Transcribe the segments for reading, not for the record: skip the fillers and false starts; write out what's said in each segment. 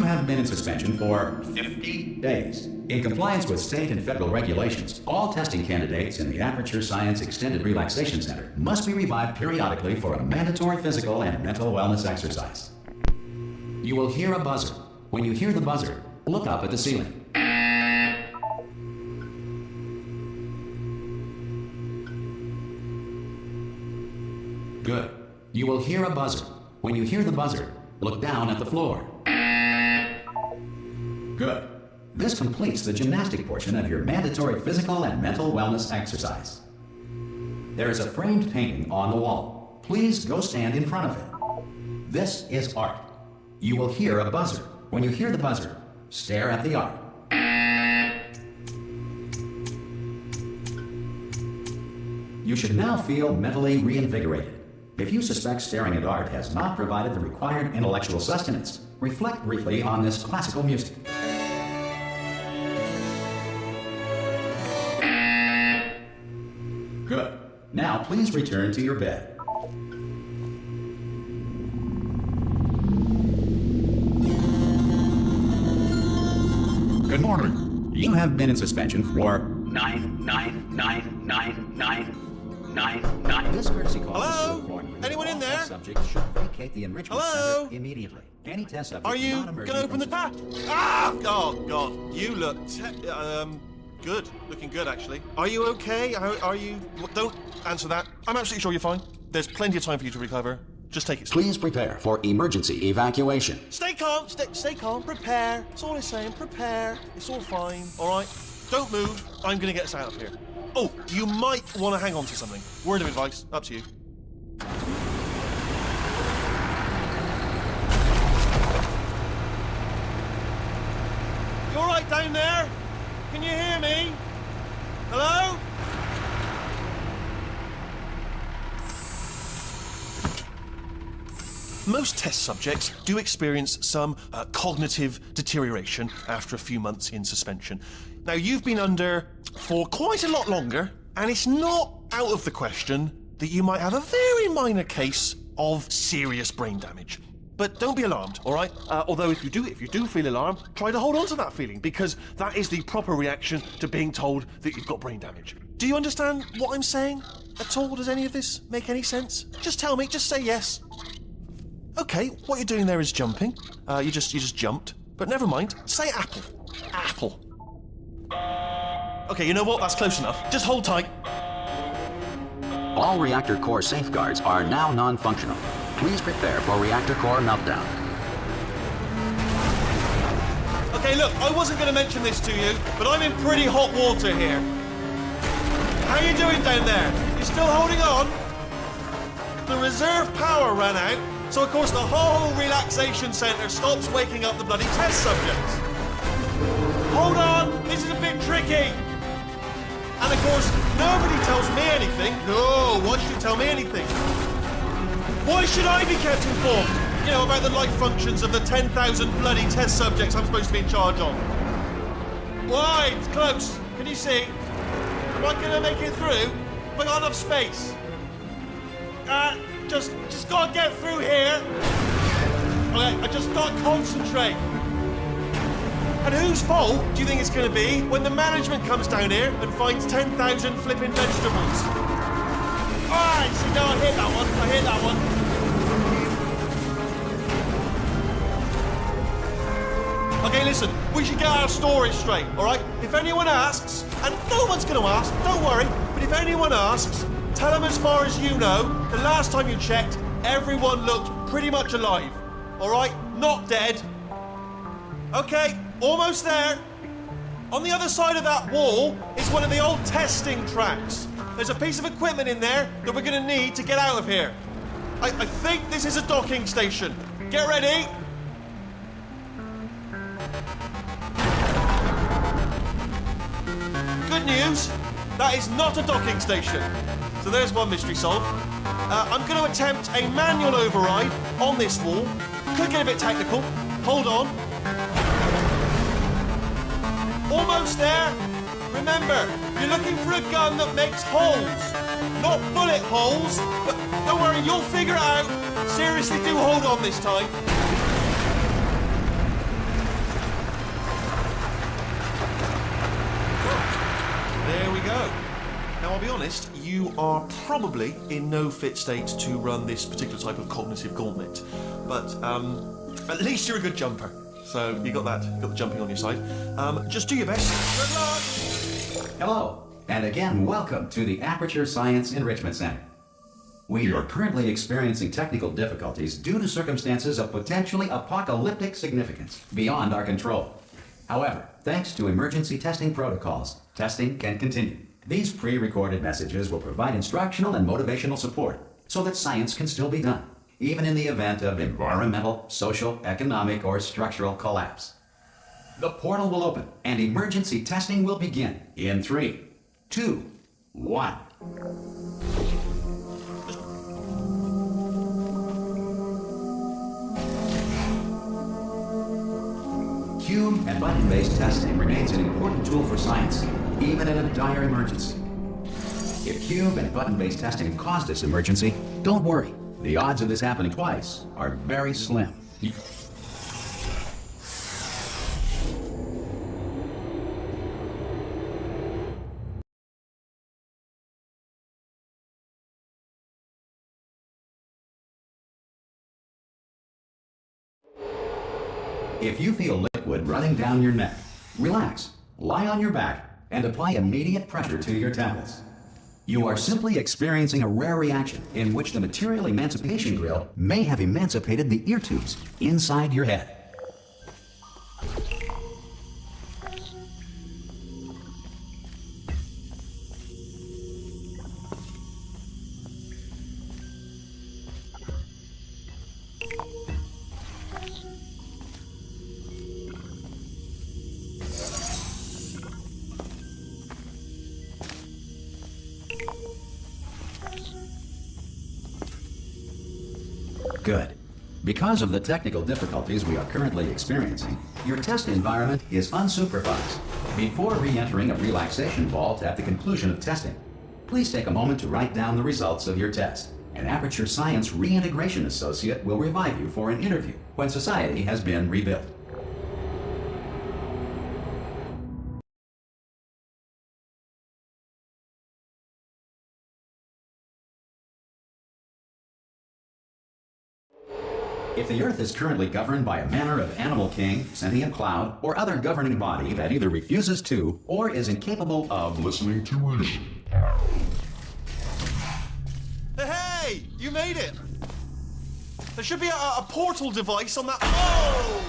have been in suspension for 50 days. In compliance with state and federal regulations, all testing candidates in the Aperture Science Extended Relaxation Center must be revived periodically for a mandatory physical and mental wellness exercise. You will hear a buzzer. When you hear the buzzer, look up at the ceiling. Good. You will hear a buzzer. When you hear the buzzer, look down at the floor. Good. This completes the gymnastic portion of your mandatory physical and mental wellness exercise. There is a framed painting on the wall. Please go stand in front of it. This is art. You will hear a buzzer. When you hear the buzzer, stare at the art. You should now feel mentally reinvigorated. If you suspect staring at art has not provided the required intellectual sustenance, reflect briefly on this classical music. Good. Now please return to your bed. Good morning. You have been in suspension for 9999999. This courtesy call. Hello? Anyone in there? Subject should vacate the enrichment center immediately. Any test subject. Are you gonna open the door? Ah! Oh God! You look good. Looking good, actually. Are you okay? Are you? Don't answer that. I'm absolutely sure you're fine. There's plenty of time for you to recover. Just take it. Please prepare for emergency evacuation. Stay calm. Stay calm. Prepare. That's all I'm saying. Prepare. It's all fine. All right. Don't move. I'm gonna get us out of here. Oh, you might want to hang on to something. Word of advice. Up to you. You all right down there? Can you hear me? Hello? Most test subjects do experience some cognitive deterioration after a few months in suspension. Now, you've been under for quite a lot longer, and it's not out of the question that you might have a very minor case of serious brain damage. But don't be alarmed, all right? Although if you do feel alarmed, try to hold on to that feeling, because that is the proper reaction to being told that you've got brain damage. Do you understand what I'm saying at all? Does any of this make any sense? Just tell me, just say yes. Okay, what you're doing there is jumping. You just jumped. But never mind. Say apple. Apple. Okay, you know what? That's close enough. Just hold tight. All reactor core safeguards are now non-functional. Please prepare for reactor core meltdown. Okay, look, I wasn't going to mention this to you, but I'm in pretty hot water here. How you doing down there? You still holding on? The reserve power ran out, so of course the whole relaxation centre stops waking up the bloody test subjects. Hold on, this is a bit tricky. And of course, nobody tells me anything. No, why should you tell me anything? Why should I be kept informed? You know, about the life functions of the 10,000 bloody test subjects I'm supposed to be in charge of. Why? It's close. Can you see? Am I gonna make it through? Have I got enough space? Just gotta get through here. Okay, I just gotta concentrate. And whose fault do you think it's gonna be when the management comes down here and finds 10,000 flipping vegetables? Alright, see, no, I hit that one. Okay, listen, we should get our story straight, alright? If anyone asks, and no one's gonna ask, don't worry, but if anyone asks, tell them as far as you know, the last time you checked, everyone looked pretty much alive, alright? Not dead. Okay, almost there. On the other side of that wall is one of the old testing tracks. There's a piece of equipment in there that we're gonna need to get out of here. I think this is a docking station. Get ready. Good news, that is not a docking station. So there's one mystery solved. I'm going to attempt a manual override on this wall. Could get a bit technical. Hold on. Almost there. Remember, you're looking for a gun that makes holes. Not bullet holes, but don't worry, you'll figure it out. Seriously, do hold on this time. Now, I'll be honest, you are probably in no fit state to run this particular type of cognitive gauntlet, but at least you're a good jumper. So you got the jumping on your side. Just do your best. Good luck! Hello, and again, welcome to the Aperture Science Enrichment Center. We are currently experiencing technical difficulties due to circumstances of potentially apocalyptic significance beyond our control. However, thanks to emergency testing protocols, testing can continue. These pre-recorded messages will provide instructional and motivational support so that science can still be done, even in the event of environmental, social, economic, or structural collapse. The portal will open and emergency testing will begin in 3, 2, 1. Cube and button-based testing remains an important tool for science, even in a dire emergency. If cube and button-based testing caused this emergency, don't worry. The odds of this happening twice are very slim. If you feel liquid running down your neck, relax, lie on your back, and apply immediate pressure to your temples. You are simply experiencing a rare reaction in which the material emancipation grill may have emancipated the ear tubes inside your head. Good. Because of the technical difficulties we are currently experiencing, your test environment is unsupervised. Before re-entering a relaxation vault at the conclusion of testing, please take a moment to write down the results of your test. An Aperture Science Reintegration Associate will revive you for an interview when society has been rebuilt. If the Earth is currently governed by a manner of animal king, sentient cloud, or other governing body that either refuses to or is incapable of listening to reason. Hey! You made it! There should be a portal device on that. Oh!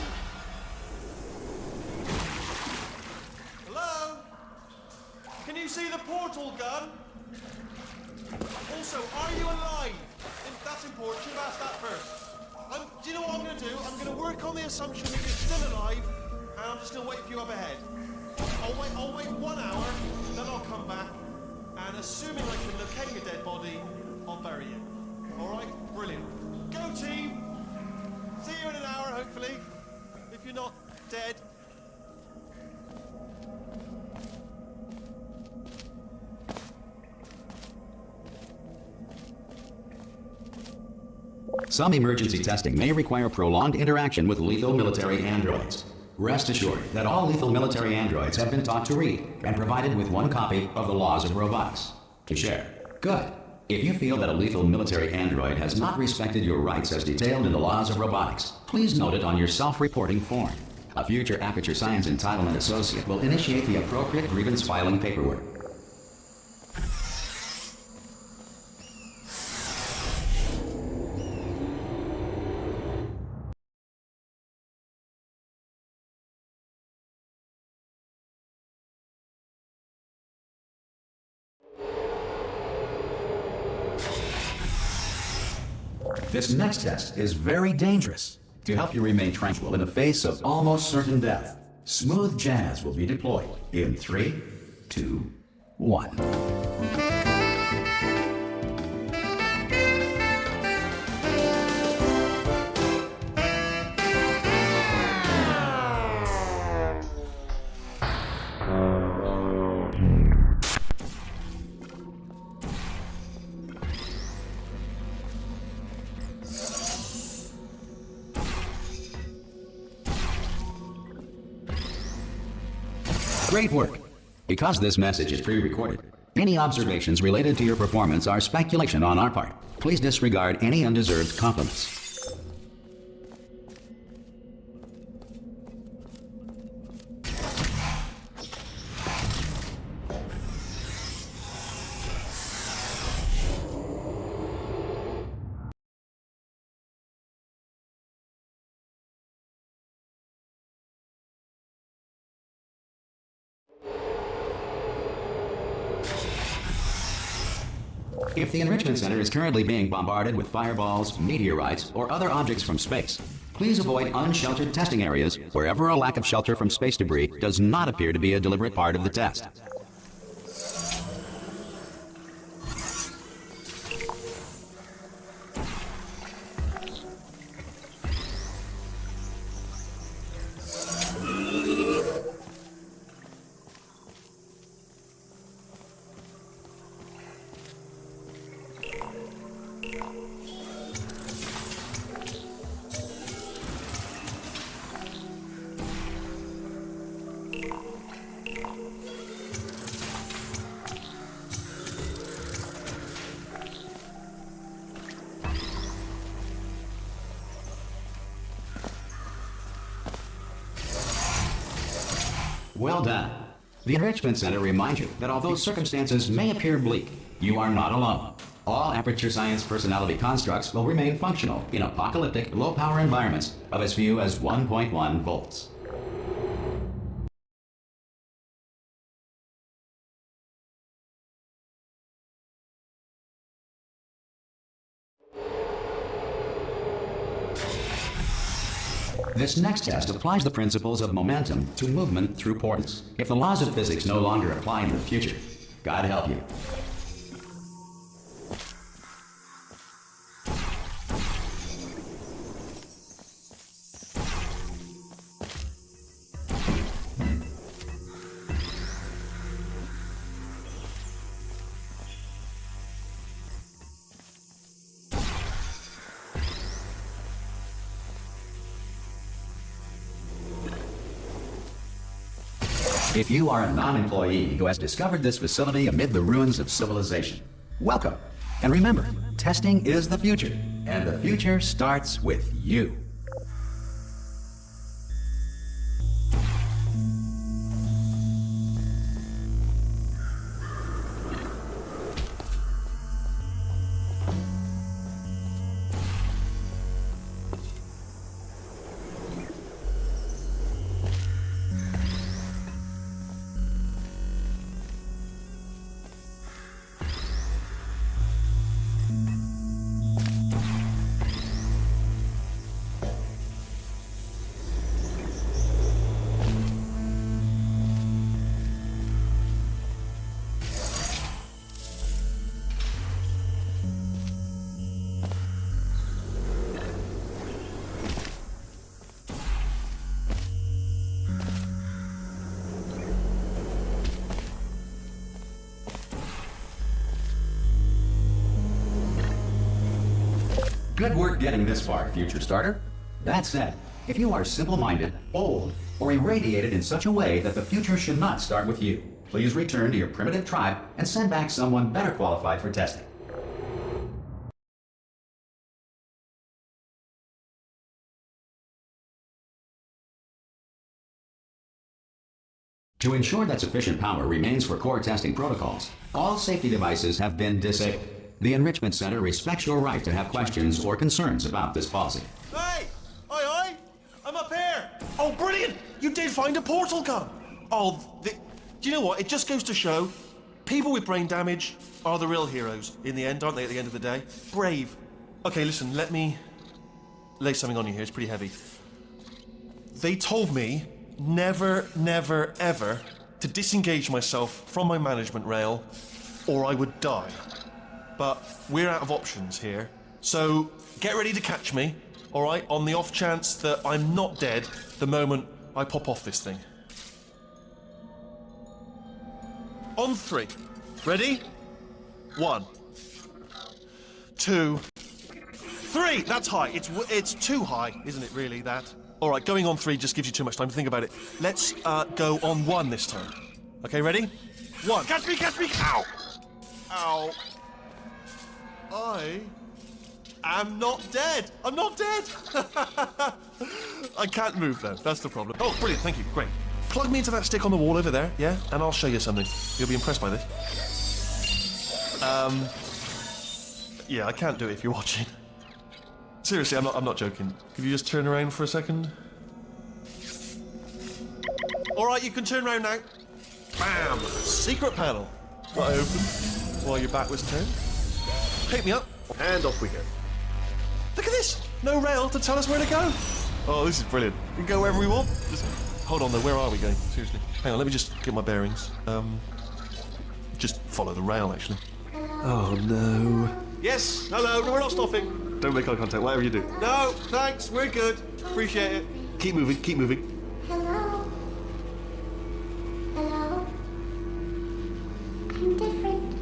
Hello? Can you see the portal gun? Also, are you alive? That's important. Should have asked that first. Do you know what I'm going to do? I'm going to work on the assumption that you're still alive, and I'm just going to wait for you up ahead. I'll wait 1 hour, then I'll come back, and assuming I can locate your dead body, I'll bury you. All right? Brilliant. Go, team! See you in an hour, hopefully, if you're not dead. Some emergency testing may require prolonged interaction with lethal military androids. Rest assured that all lethal military androids have been taught to read and provided with 1 copy of the Laws of Robotics to share. Good. If you feel that a lethal military android has not respected your rights as detailed in the Laws of Robotics, please note it on your self-reporting form. A future Aperture Science Entitlement Associate will initiate the appropriate grievance filing paperwork. This next test is very dangerous. To help you remain tranquil in the face of almost certain death, smooth jazz will be deployed in 3, 2, 1. Great work! Because this message is pre-recorded, Any observations related to your performance are speculation on our part. Please disregard any undeserved compliments. If the Enrichment Center is currently being bombarded with fireballs, meteorites, or other objects from space, please avoid unsheltered testing areas wherever a lack of shelter from space debris does not appear to be a deliberate part of the test. Well done. The Enrichment Center reminds you that although circumstances may appear bleak, you are not alone. All Aperture Science personality constructs will remain functional in apocalyptic, low-power environments of as few as 1.1 volts. This next test applies the principles of momentum to movement through portals. If the laws of physics no longer apply in the future, God help you. If you are a non-employee who has discovered this facility amid the ruins of civilization, welcome. And remember, testing is the future, and the future starts with you. Good work getting this far, future starter. That said, if you are simple-minded, old, or irradiated in such a way that the future should not start with you, please return to your primitive tribe and send back someone better qualified for testing. To ensure that sufficient power remains for core testing protocols, all safety devices have been disabled. The Enrichment Center respects your right to have questions or concerns about this policy. Hey! Aye, aye! I'm up here! Oh, brilliant! You did find a portal gun! Oh, do you know what? It just goes to show, people with brain damage are the real heroes in the end, aren't they, at the end of the day? Brave. Okay, listen, let me lay something on you here. It's pretty heavy. They told me never, never, ever to disengage myself from my management rail or I would die. But we're out of options here, so get ready to catch me, all right, on the off chance that I'm not dead the moment I pop off this thing. On 3. Ready? 1, 2, 3. That's high. It's too high, isn't it, really, that? All right, going on 3 just gives you too much time to think about it. Let's go on 1 this time. Okay, ready? 1. Catch me, catch me! Ow! Ow. I am not dead. I'm not dead. I can't move though. That's the problem. Oh, brilliant. Thank you. Great. Plug me into that stick on the wall over there, yeah? And I'll show you something. You'll be impressed by this. Yeah, I can't do it if you're watching. Seriously, I'm not joking. Could you just turn around for a second? All right, you can turn around now. Bam! Secret panel. That I opened while your back was turned. Pick me up, and off we go. Look at this! No rail to tell us where to go. Oh, this is brilliant. We can go wherever we want. Just hold on though, where are we going? Seriously. Hang on, let me just get my bearings. Just follow the rail, actually. Oh no. Yes, hello, no, we're not stopping. Don't make eye contact, whatever you do. No, thanks, we're good. Appreciate it. Keep moving, keep moving. Hello? Hello? I'm different.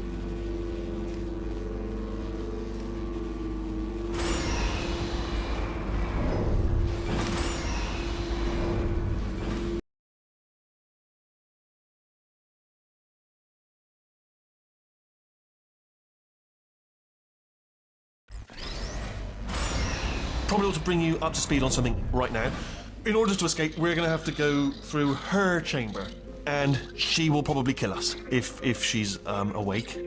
Probably ought to bring you up to speed on something right now. In order to escape, we're going to have to go through her chamber, and she will probably kill us if she's awake.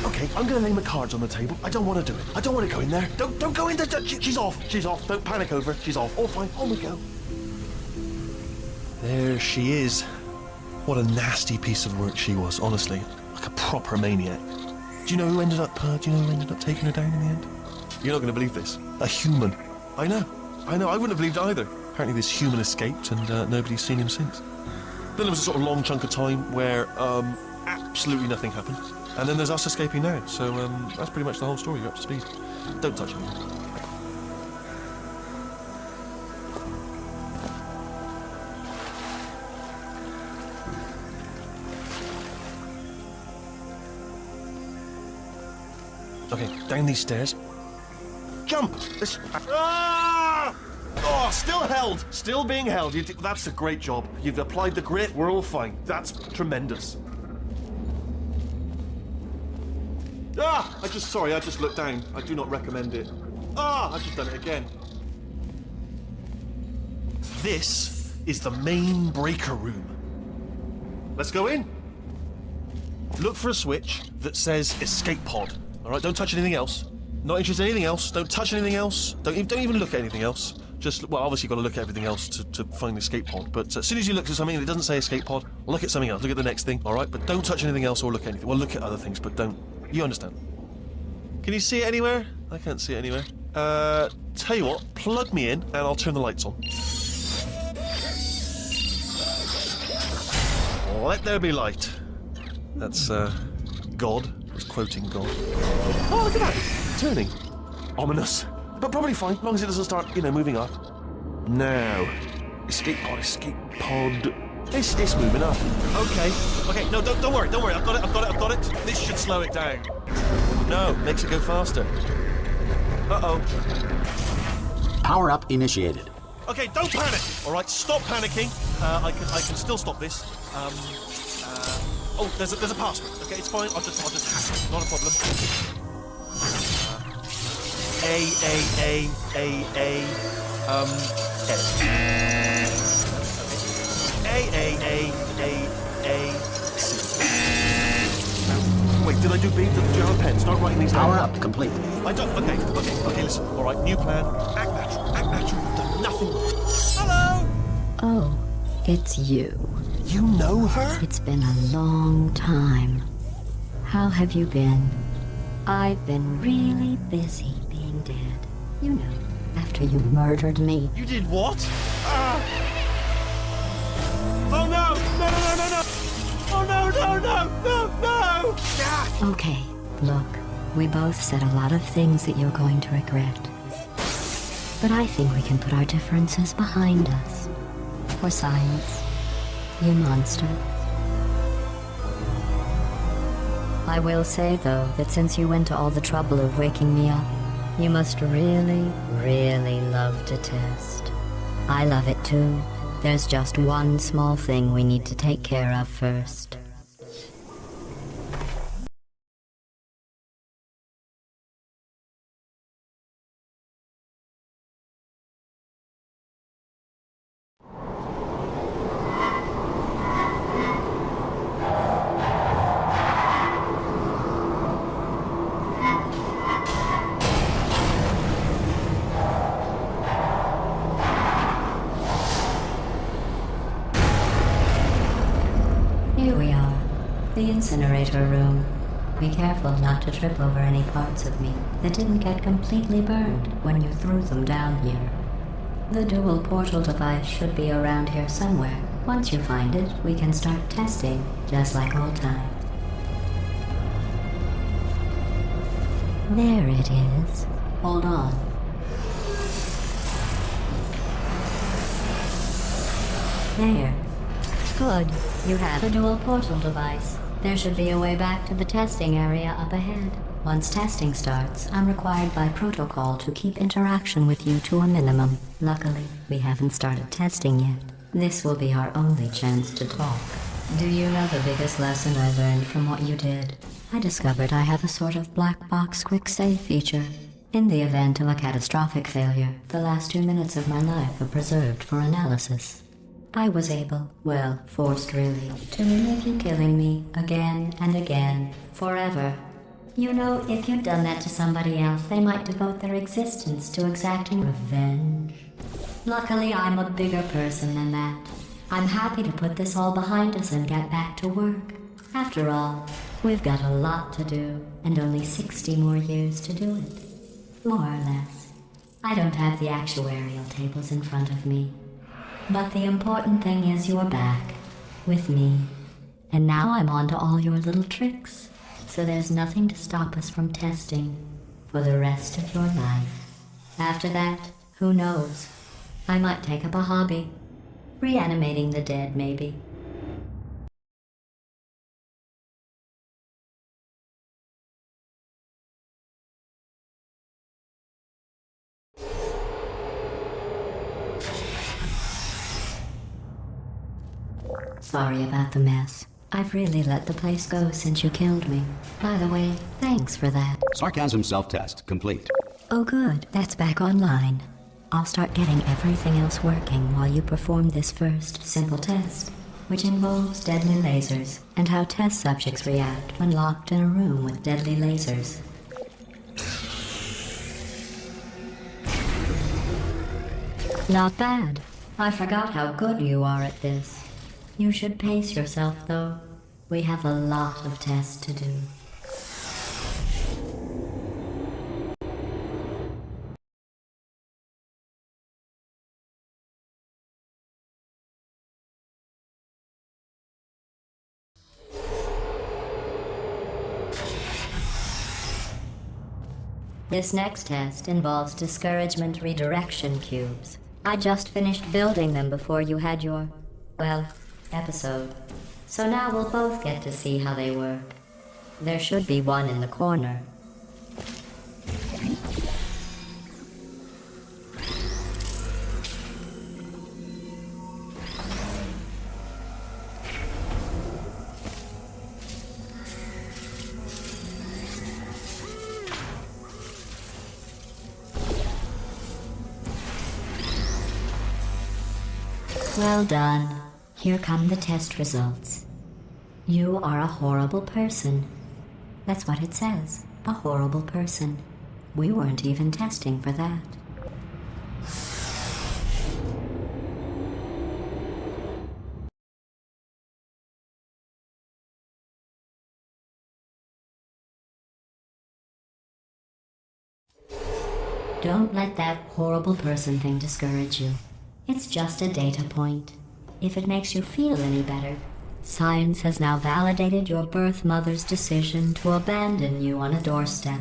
Okay, I'm going to lay my cards on the table. I don't want to do it. I don't want to go in there. Don't go in there. She's off. She's off. Don't panic over. She's off. All fine. On we go. There she is. What a nasty piece of work she was, honestly. Like a proper maniac. Do you know who ended up taking her down in the end? You're not going to believe this. A human. I know. I wouldn't have believed it either. Apparently this human escaped and nobody's seen him since. Then there was a sort of long chunk of time where absolutely nothing happened. And then there's us escaping now. So that's pretty much the whole story. You're up to speed. Don't touch me. Okay, down these stairs. Jump! Ah! Oh, still held. Still being held. That's a great job. You've applied the grit. We're all fine. That's tremendous. Ah! I just looked down. I do not recommend it. Ah! I've just done it again. This is the main breaker room. Let's go in. Look for a switch that says escape pod. All right, don't touch anything else. Not interested in anything else. Don't touch anything else. Don't even look at anything else. Just, well, obviously you've got to look at everything else to find the escape pod. But as soon as you look at something and it doesn't say escape pod, look at something else. Look at the next thing, all right? But don't touch anything else or look at anything. Well, look at other things, but don't. You understand? Can you see it anywhere? I can't see it anywhere. Tell you what, plug me in and I'll turn the lights on. Let there be light. That's, God. Was quoting God. Oh, look at that! Turning. Ominous. But probably fine, as long as it doesn't start, moving up. Now. Escape pod. It's moving up. Okay, no, don't worry. I've got it. This should slow it down. No, makes it go faster. Uh-oh. Power up initiated. Okay, don't panic! Alright, stop panicking. I can still stop this. Oh, there's a password. Okay, it's fine. I'll just hack it. Not a problem. Wait, did I do B? Do you have a pen? Start writing these down. Power up complete. I don't. Okay, listen. All right, new plan. Act natural. You've done nothing wrong. Hello! Oh, it's you. You know her? It's been a long time. How have you been? I've been really busy being dead. You know, after you murdered me. You did what? Oh no! No! Oh no! Ah! Okay, look, we both said a lot of things that you're going to regret. But I think we can put our differences behind us. For science, you monster. I will say, though, that since you went to all the trouble of waking me up, You must really, really love to test. I love it too. There's just one small thing we need to take care of first. Here we are, the incinerator room. Be careful not to trip over any parts of me that didn't get completely burned when you threw them down here. The dual portal device should be around here somewhere. Once you find it, we can start testing, just like old times. There it is. Hold on. There. Good. You have a dual portal device. There should be a way back to the testing area up ahead. Once testing starts, I'm required by protocol to keep interaction with you to a minimum. Luckily, we haven't started testing yet. This will be our only chance to talk. Do you know the biggest lesson I learned from what you did? I discovered I have a sort of black box quick save feature. In the event of a catastrophic failure, the last 2 minutes of my life are preserved for analysis. I was able, well, forced really, to relive you killing me again and again, forever. You know, if you'd done that to somebody else, they might devote their existence to exacting revenge. Luckily, I'm a bigger person than that. I'm happy to put this all behind us and get back to work. After all, we've got a lot to do, and only 60 more years to do it. More or less. I don't have the actuarial tables in front of me. But the important thing is you're back, with me. And now I'm on to all your little tricks, so there's nothing to stop us from testing for the rest of your life. After that, who knows? I might take up a hobby. Reanimating the dead, maybe. Sorry about the mess. I've really let the place go since you killed me. By the way, thanks for that. Sarcasm self-test complete. Oh good, that's back online. I'll start getting everything else working while you perform this first simple test, which involves deadly lasers and how test subjects react when locked in a room with deadly lasers. Not bad. I forgot how good you are at this. You should pace yourself, though. We have a lot of tests to do. This next test involves discouragement redirection cubes. I just finished building them before you had your, well, episode. So now we'll both get to see how they work. There should be one in the corner. Well done. Here come the test results. You are a horrible person. That's what it says. A horrible person. We weren't even testing for that. Don't let that horrible person thing discourage you. It's just a data point. If it makes you feel any better, science has now validated your birth mother's decision to abandon you on a doorstep.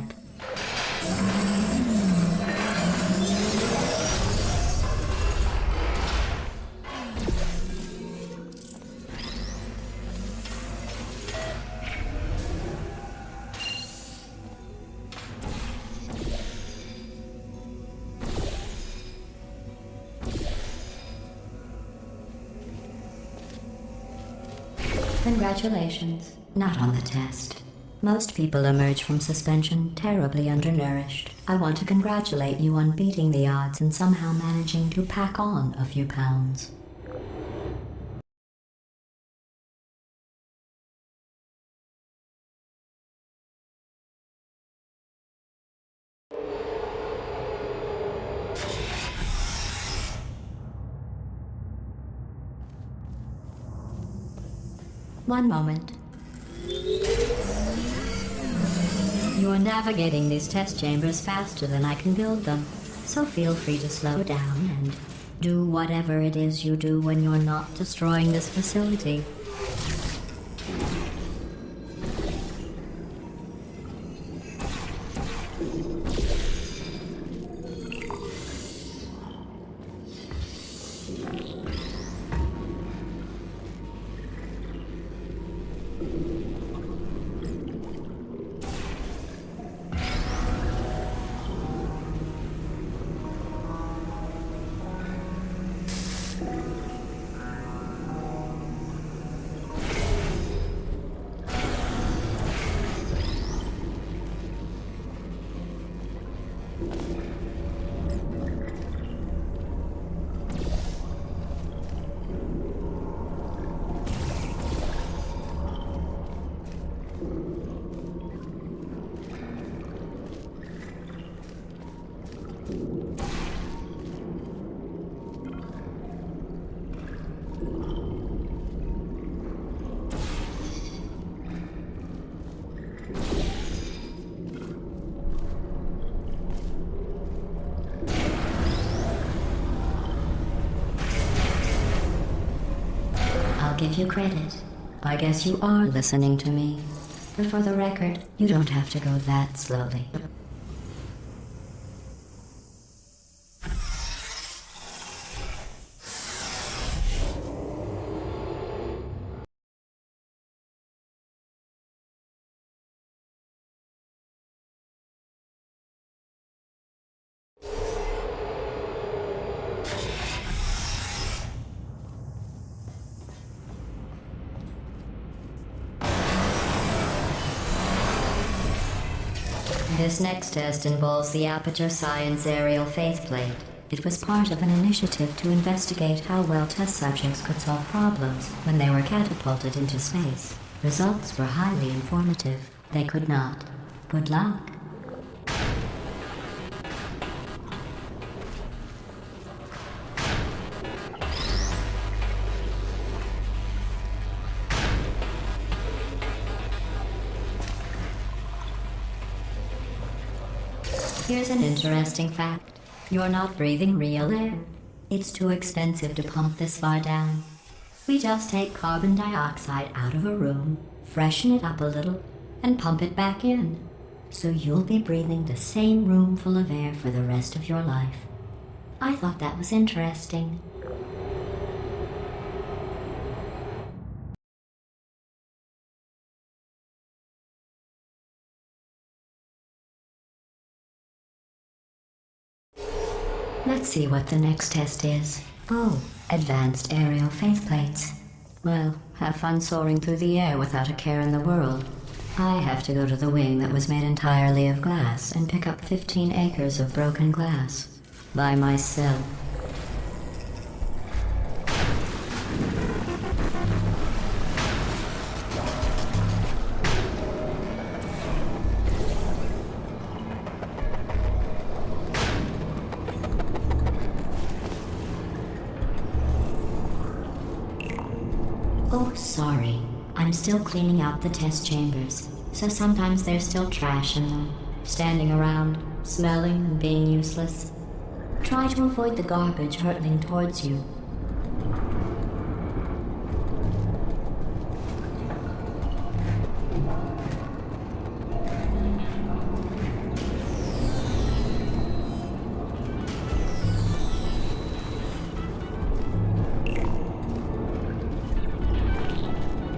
Congratulations. Not on the test. Most people emerge from suspension terribly undernourished. I want to congratulate you on beating the odds and somehow managing to pack on a few pounds. One moment. You are navigating these test chambers faster than I can build them, so feel free to slow down and do whatever it is you do when you're not destroying this facility. Give you credit. I guess you are listening to me. But for the record, you don't have to go that slowly. This next test involves the Aperture Science Aerial Faceplate. It was part of an initiative to investigate how well test subjects could solve problems when they were catapulted into space. Results were highly informative. They could not. Good luck. Here's an interesting fact. You're not breathing real air. It's too expensive to pump this far down. We just take carbon dioxide out of a room, freshen it up a little, and pump it back in. So you'll be breathing the same room full of air for the rest of your life. I thought that was interesting. Let's see what the next test is. Oh, advanced aerial faceplates. Well, have fun soaring through the air without a care in the world. I have to go to the wing that was made entirely of glass and pick up 15 acres of broken glass. By myself. Oh, sorry. I'm still cleaning out the test chambers, so sometimes there's still trash in them, standing around, smelling and being useless. Try to avoid the garbage hurtling towards you.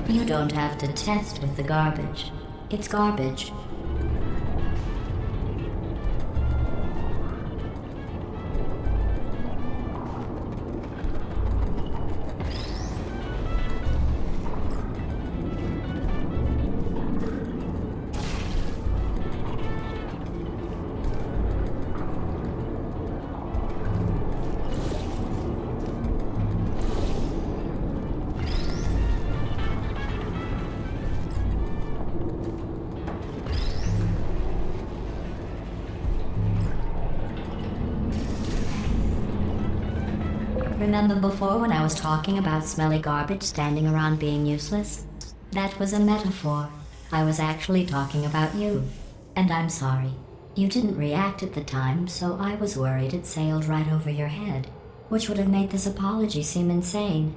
You don't have to test with the garbage. It's garbage. Remember before when I was talking about smelly garbage standing around being useless? That was a metaphor. I was actually talking about you. And I'm sorry. You didn't react at the time, so I was worried it sailed right over your head, which would have made this apology seem insane.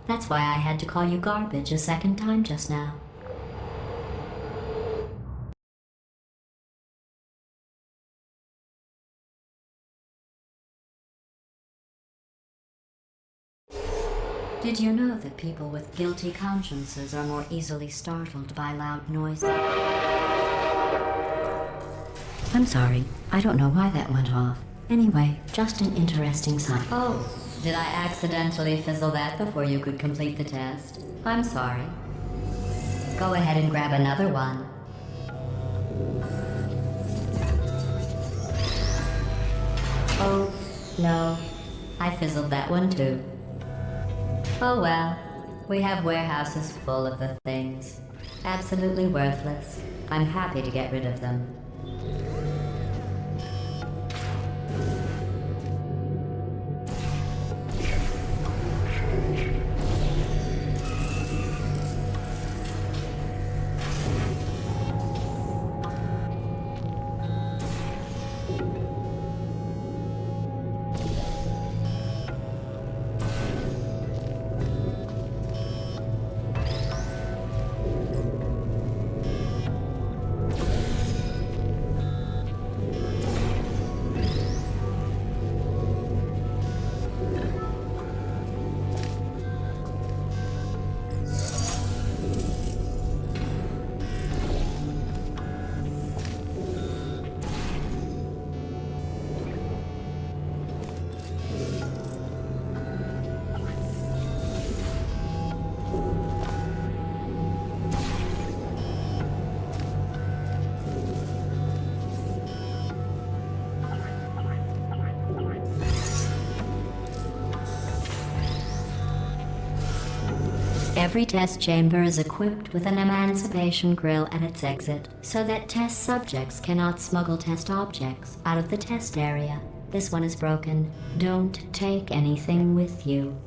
That's why I had to call you garbage a second time just now. Did you know that people with guilty consciences are more easily startled by loud noises? I'm sorry. I don't know why that went off. Anyway, just an interesting sign. Oh, did I accidentally fizzle that before you could complete the test? I'm sorry. Go ahead and grab another one. Oh, no. I fizzled that one too. Oh well, we have warehouses full of the things. Absolutely worthless. I'm happy to get rid of them. Every test chamber is equipped with an emancipation grill at its exit, so that test subjects cannot smuggle test objects out of the test area. This one is broken. Don't take anything with you.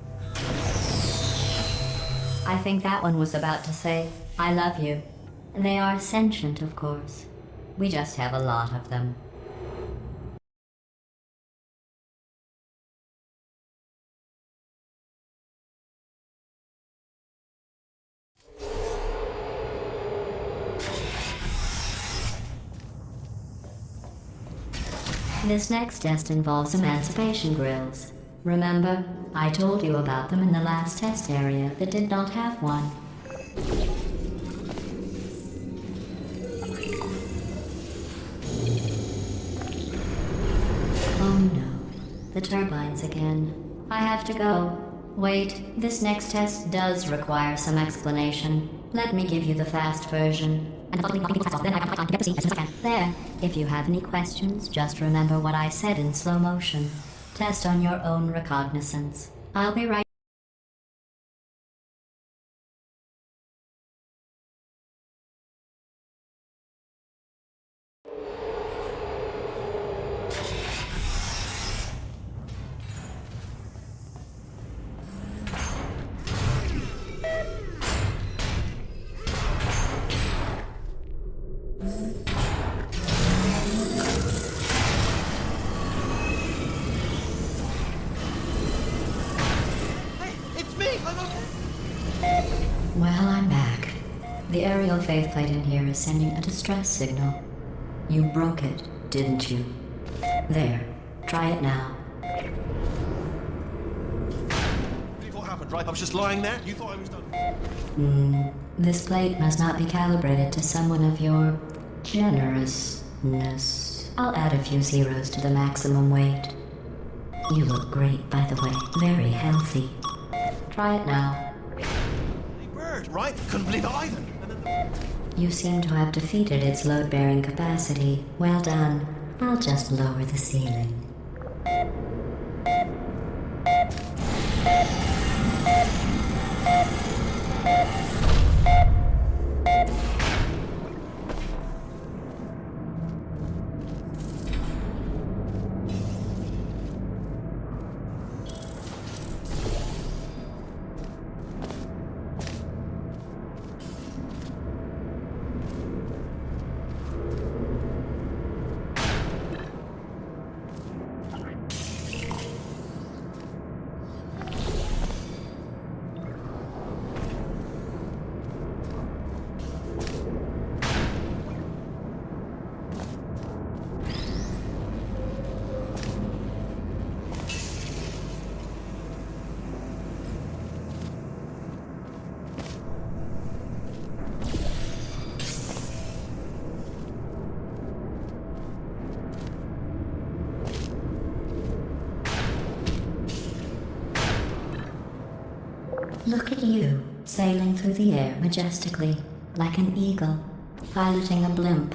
I think that one was about to say, I love you. They are sentient, of course. We just have a lot of them. This next test involves emancipation grills. Remember, I told you about them in the last test area that did not have one. Oh no, the turbines again. I have to go. Wait, this next test does require some explanation. Let me give you the fast version. Then I can get to see as soon as I can. There. If you have any questions, just remember what I said in slow motion. Test on your own recognizance. I'll be right. Well, I'm back. The aerial faith plate in here is sending a distress signal. You broke it, didn't you? There. Try it now. What happened, right? I was just lying there. You thought I was done. This plate must not be calibrated to someone of your generousness. I'll add a few zeros to the maximum weight. You look great, by the way. Very healthy. Try it now. Right? Couldn't believe it either. You seem to have defeated its load-bearing capacity. Well done. I'll just lower the ceiling. Look at you, sailing through the air majestically, like an eagle, piloting a blimp.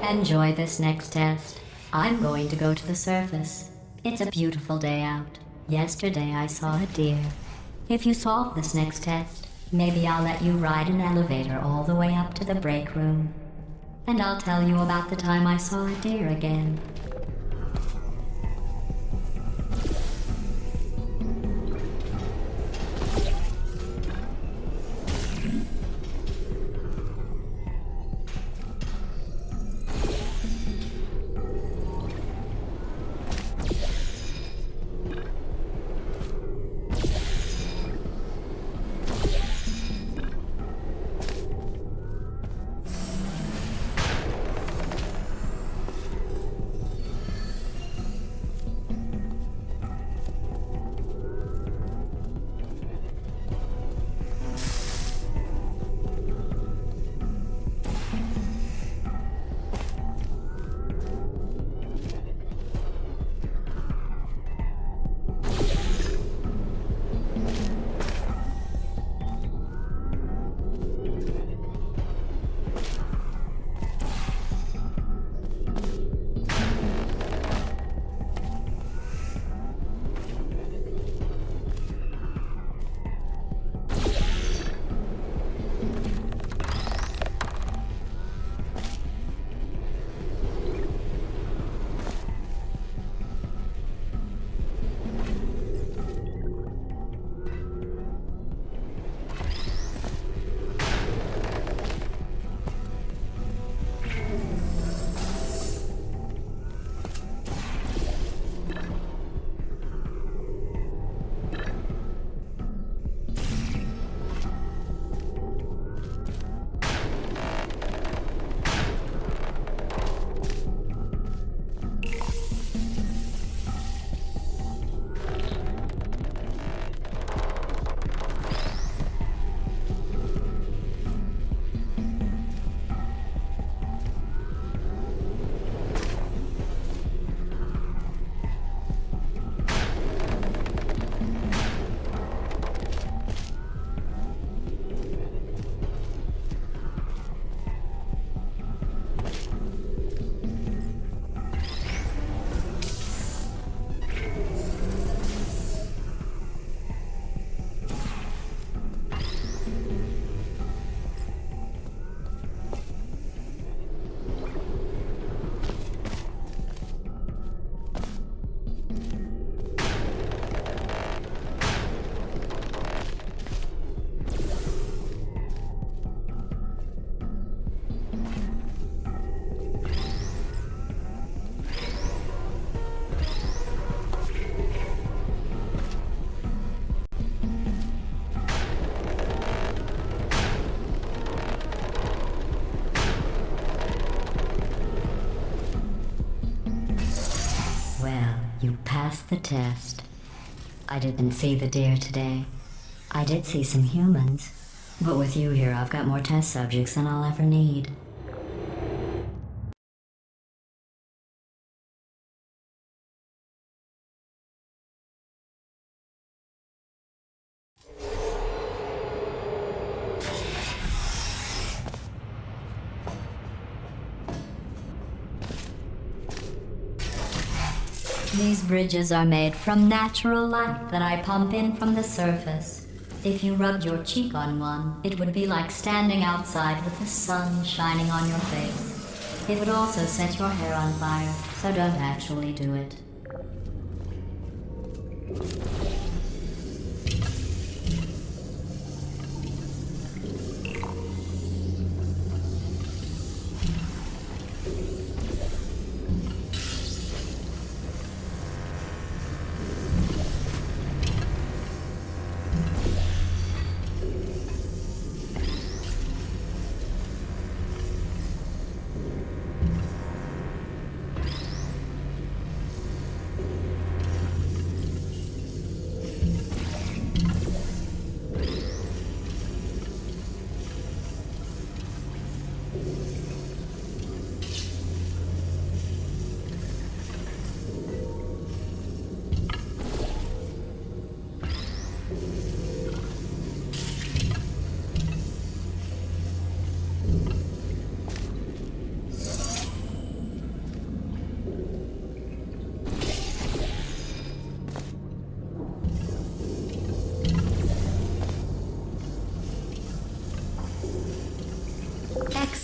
Enjoy this next test. I'm going to go to the surface. It's a beautiful day out. Yesterday I saw a deer. If you solve this next test, maybe I'll let you ride an elevator all the way up to the break room. And I'll tell you about the time I saw a deer again. You passed the test. I didn't see the deer today. I did see some humans. But with you here, I've got more test subjects than I'll ever need. These bridges are made from natural light that I pump in from the surface. If you rubbed your cheek on one, it would be like standing outside with the sun shining on your face. It would also set your hair on fire, so don't actually do it.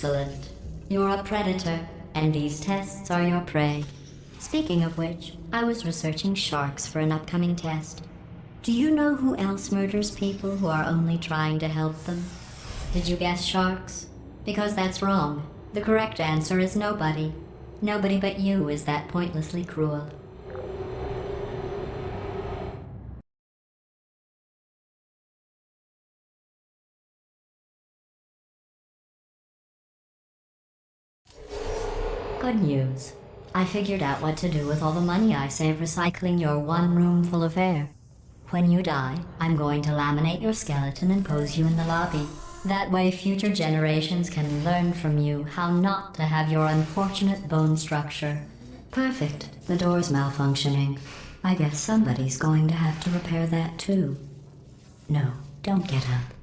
Excellent. You're a predator, and these tests are your prey. Speaking of which, I was researching sharks for an upcoming test. Do you know who else murders people who are only trying to help them? Did you guess sharks? Because that's wrong. The correct answer is nobody. Nobody but you is that pointlessly cruel. Good news. I figured out what to do with all the money I save recycling your one room full of air. When you die, I'm going to laminate your skeleton and pose you in the lobby. That way future generations can learn from you how not to have your unfortunate bone structure. Perfect. The door's malfunctioning. I guess somebody's going to have to repair that too. No, don't get up.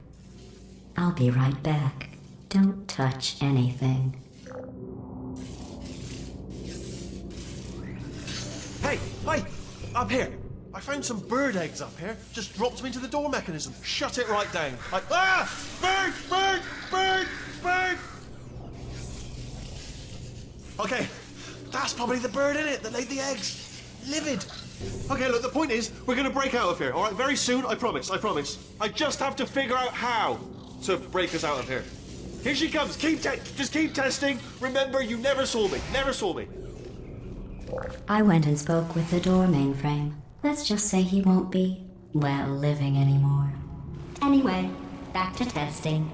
I'll be right back. Don't touch anything. Hey, up here. I found some bird eggs up here. Just dropped them into the door mechanism. Shut it right down. Bird, bird, bird, bird. Okay, that's probably the bird in it that laid the eggs. Livid. Okay, look, the point is, we're gonna break out of here, all right? Very soon, I promise, I promise. I just have to figure out how to break us out of here. Here she comes. Just keep testing. Remember, you never saw me. Never saw me. I went and spoke with the door mainframe. Let's just say he won't be, well, living anymore. Anyway, back to testing.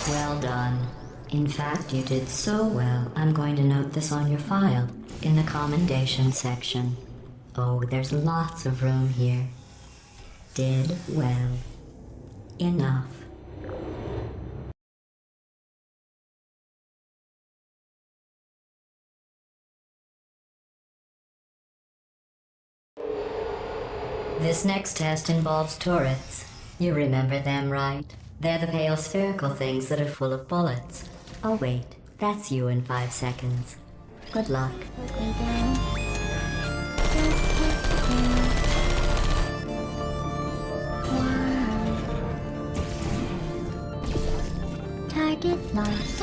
Well done. In fact, you did so well, I'm going to note this on your file, in the commendation section. Oh, there's lots of room here. Did well. Enough. This next test involves turrets. You remember them, right? They're the pale spherical things that are full of bullets. Oh wait, that's you in 5 seconds. Good luck. Target lost.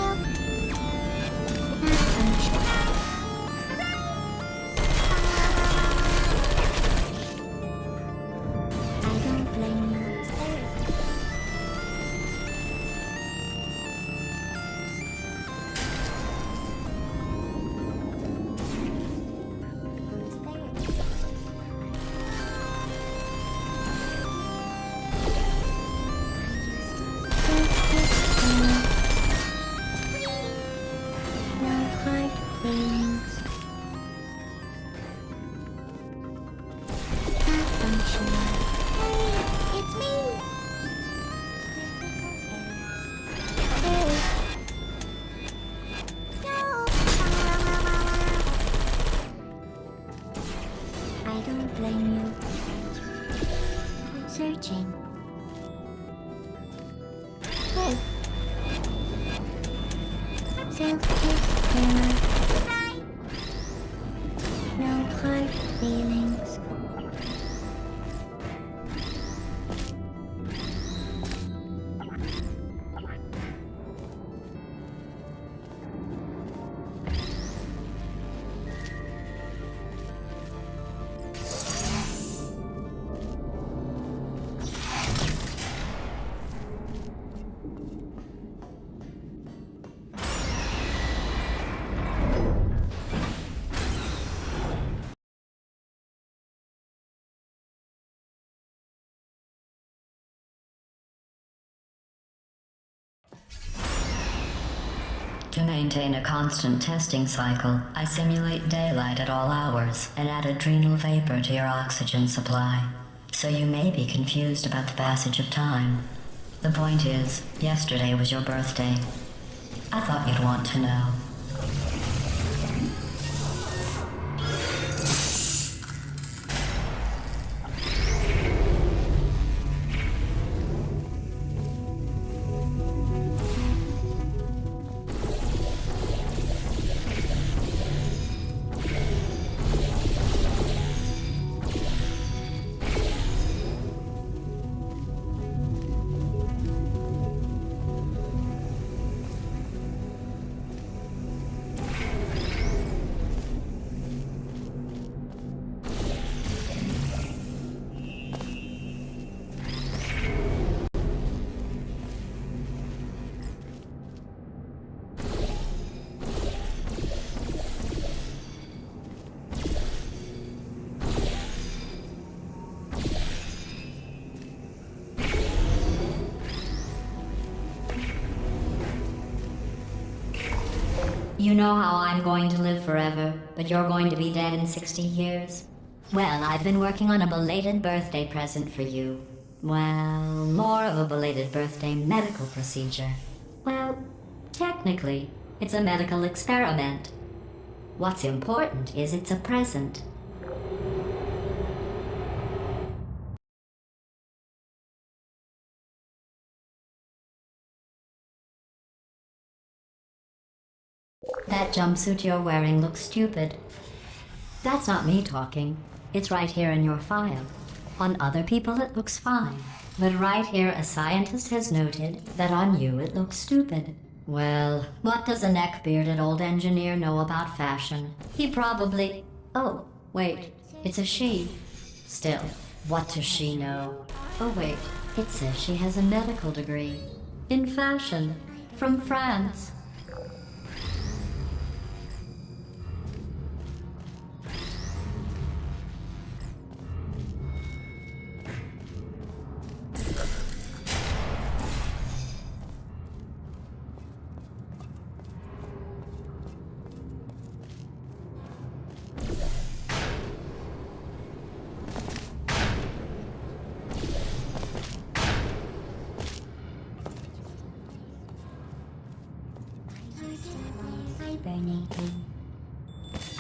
I don't blame you. Searching. Oh. Self-kiss camera. No hard feelings. To maintain a constant testing cycle, I simulate daylight at all hours and add adrenal vapor to your oxygen supply. So you may be confused about the passage of time. The point is, yesterday was your birthday. I thought you'd want to know. You know how I'm going to live forever, but you're going to be dead in 60 years? Well, I've been working on a belated birthday present for you. Well, more of a belated birthday medical procedure. Well, technically, it's a medical experiment. What's important is it's a present. That jumpsuit you're wearing looks stupid. That's not me talking. It's right here in your file. On other people it looks fine. But right here a scientist has noted that on you it looks stupid. Well, what does a neck-bearded old engineer know about fashion? He probably... Oh, wait. It's a she. Still, what does she know? Oh wait, it says she has a medical degree. In fashion. From France.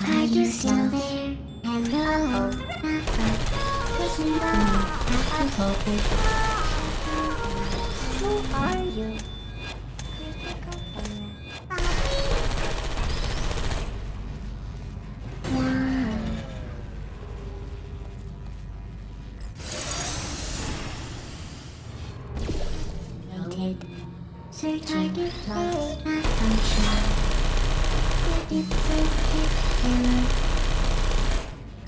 Are you still there? Hello. Who are you? Noted. Search target lost malfunction.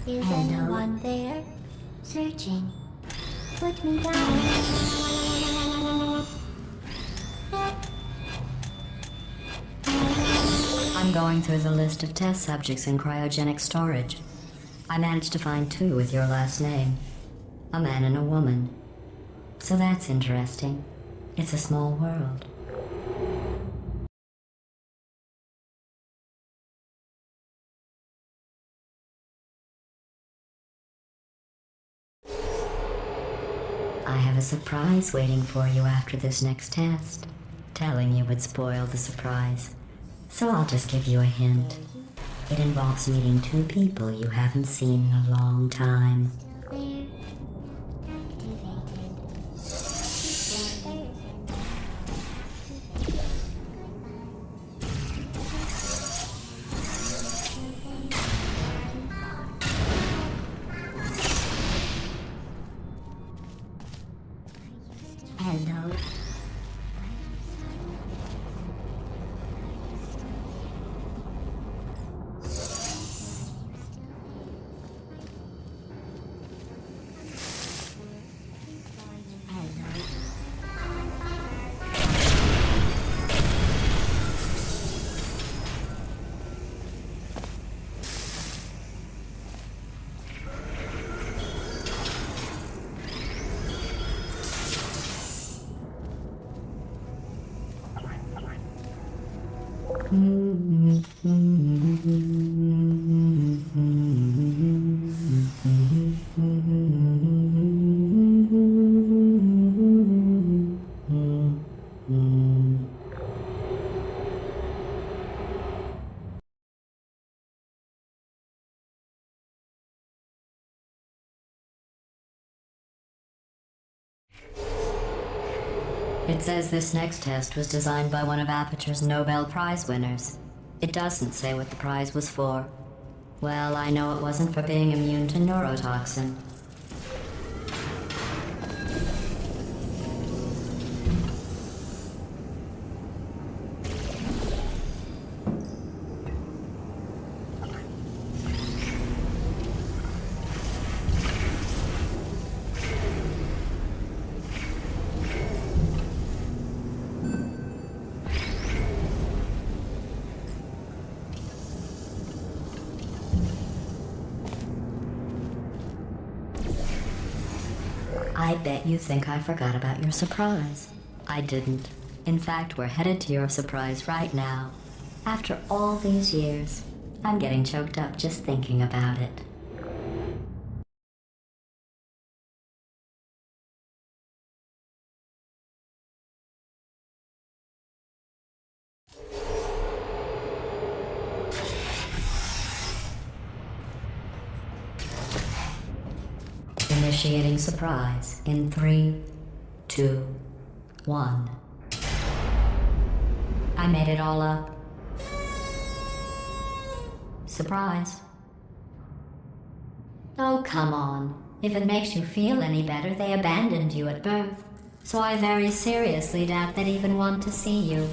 Is anyone there? Searching. Put me down. I'm going through the list of test subjects in cryogenic storage. I managed to find 2 with your last name. A man and a woman. So that's interesting. It's a small world. I have a surprise waiting for you after this next test. Telling you would spoil the surprise. So I'll just give you a hint. It involves meeting 2 people you haven't seen in a long time. There. Hello. It says this next test was designed by one of Aperture's Nobel Prize winners. It doesn't say what the prize was for. Well, I know it wasn't for being immune to neurotoxin. I bet you think I forgot about your surprise. I didn't. In fact, we're headed to your surprise right now. After all these years, I'm getting choked up just thinking about it. Initiating surprise in 3, 2, 1. I made it all up. Surprise. Oh, come on. If it makes you feel any better, they abandoned you at birth. So I very seriously doubt they'd even want to see you.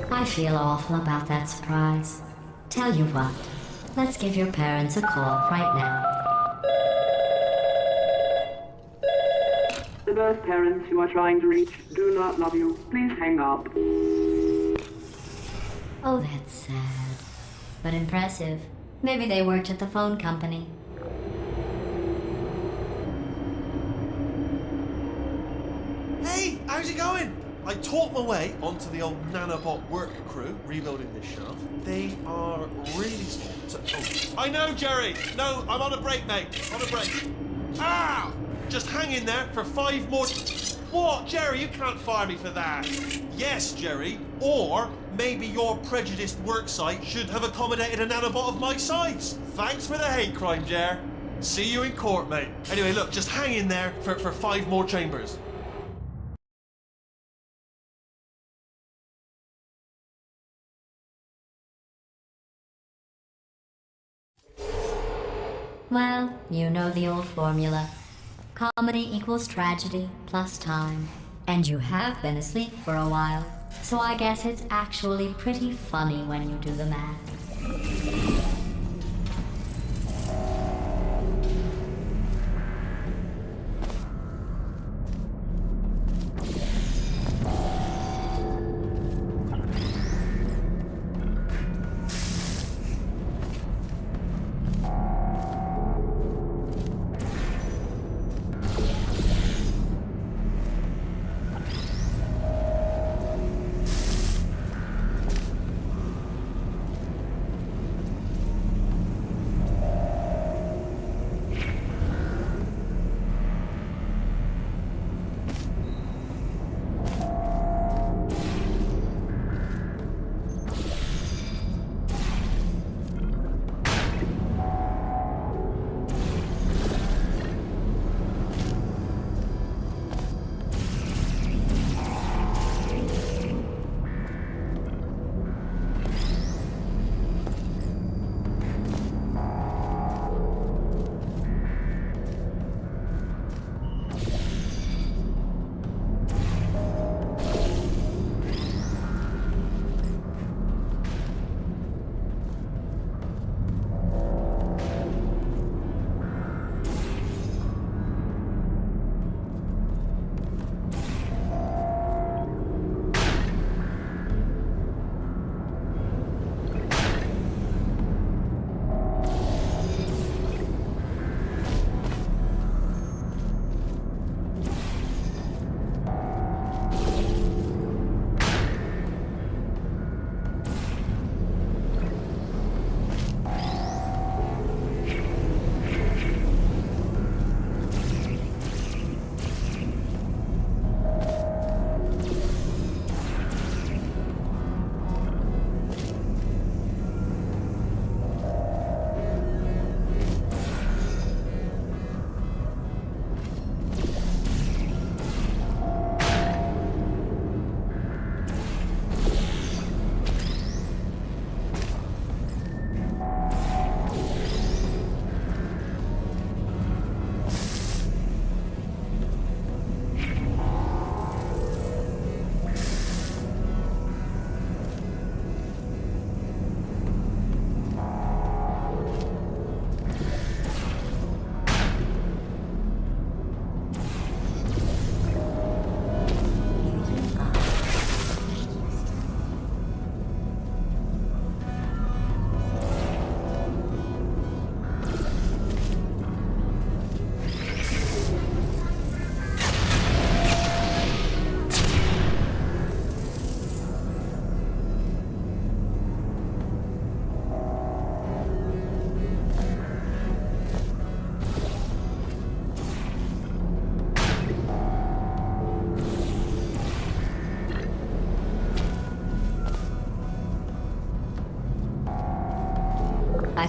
I feel awful about that surprise. Tell you what, let's give your parents a call right now. The birth parents you are trying to reach do not love you. Please hang up. Oh, that's sad. But impressive. Maybe they worked at the phone company. Hey, how's it going? I talked my way onto the old nanobot work crew rebuilding this shaft. They are really small. I know, Jerry! No, I'm on a break, mate. On a break. Ah! Just hang in there for 5 more... What? Jerry, you can't fire me for that. Yes, Jerry. Or maybe your prejudiced work site should have accommodated a nanobot of my size. Thanks for the hate crime, Jer. See you in court, mate. Anyway, look, just hang in there for 5 more chambers. Well, you know the old formula. Comedy equals tragedy plus time. And you have been asleep for a while, so I guess it's actually pretty funny when you do the math.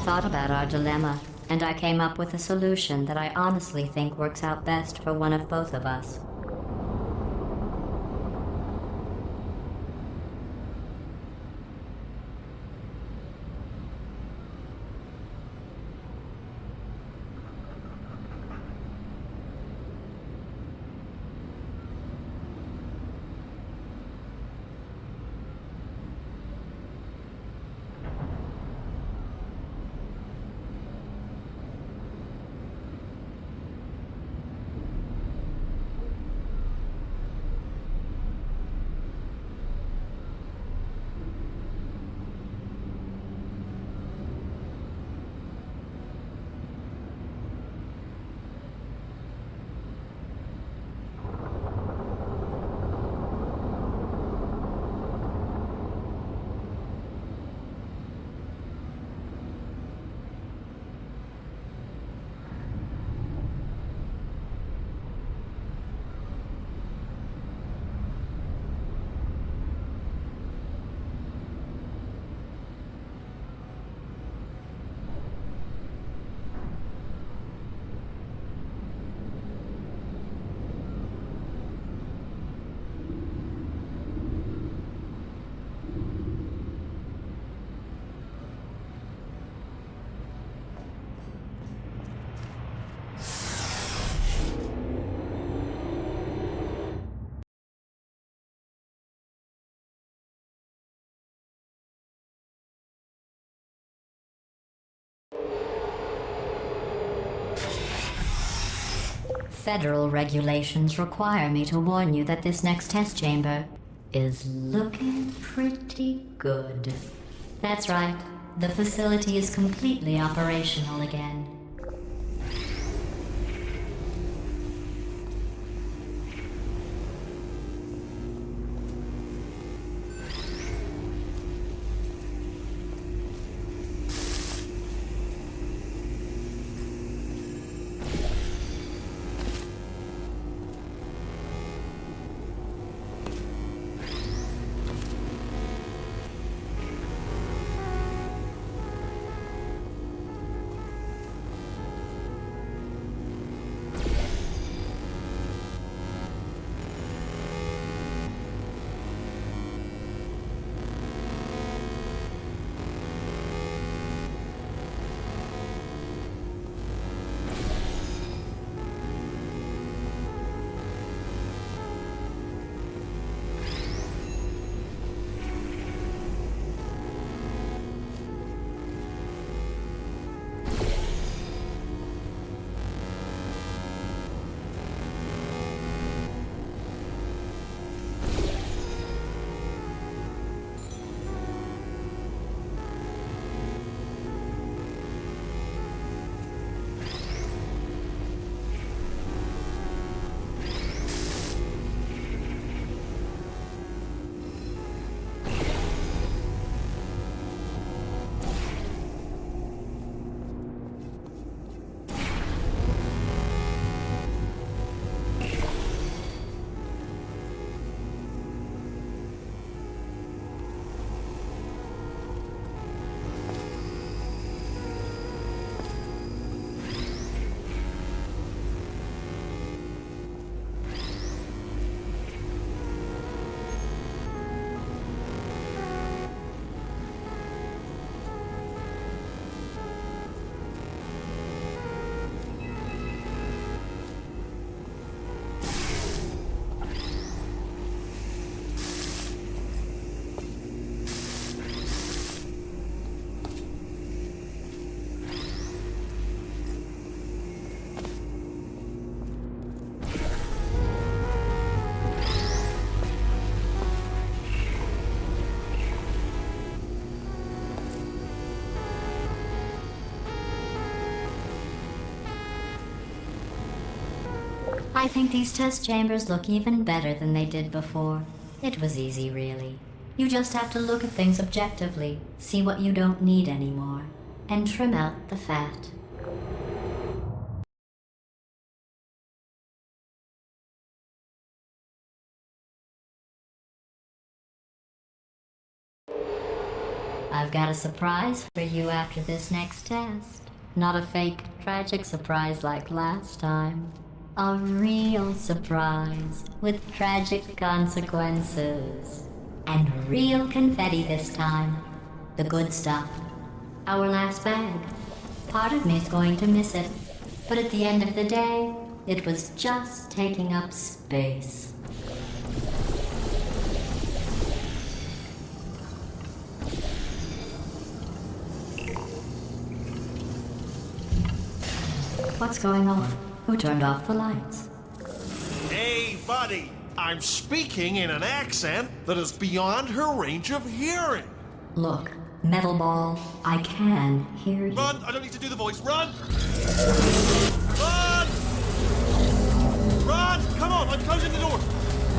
thought about our dilemma, and I came up with a solution that I honestly think works out best for one of both of us. Federal regulations require me to warn you that this next test chamber is looking pretty good. That's right. The facility is completely operational again. I think these test chambers look even better than they did before. It was easy, really. You just have to look at things objectively, see what you don't need anymore, and trim out the fat. A I've got a surprise for you after this next test. Not a fake, tragic surprise like last time. A real surprise with tragic consequences. And real confetti this time. The good stuff. Our last bag. Part of me's going to miss it. But at the end of the day, it was just taking up space. What's going on? Who turned off the lights? Hey, buddy! I'm speaking in an accent that is beyond her range of hearing. Look, Metal Ball, I can hear you. Run! I don't need to do the voice. Run! Run! Run! Come on, I'm closing the door.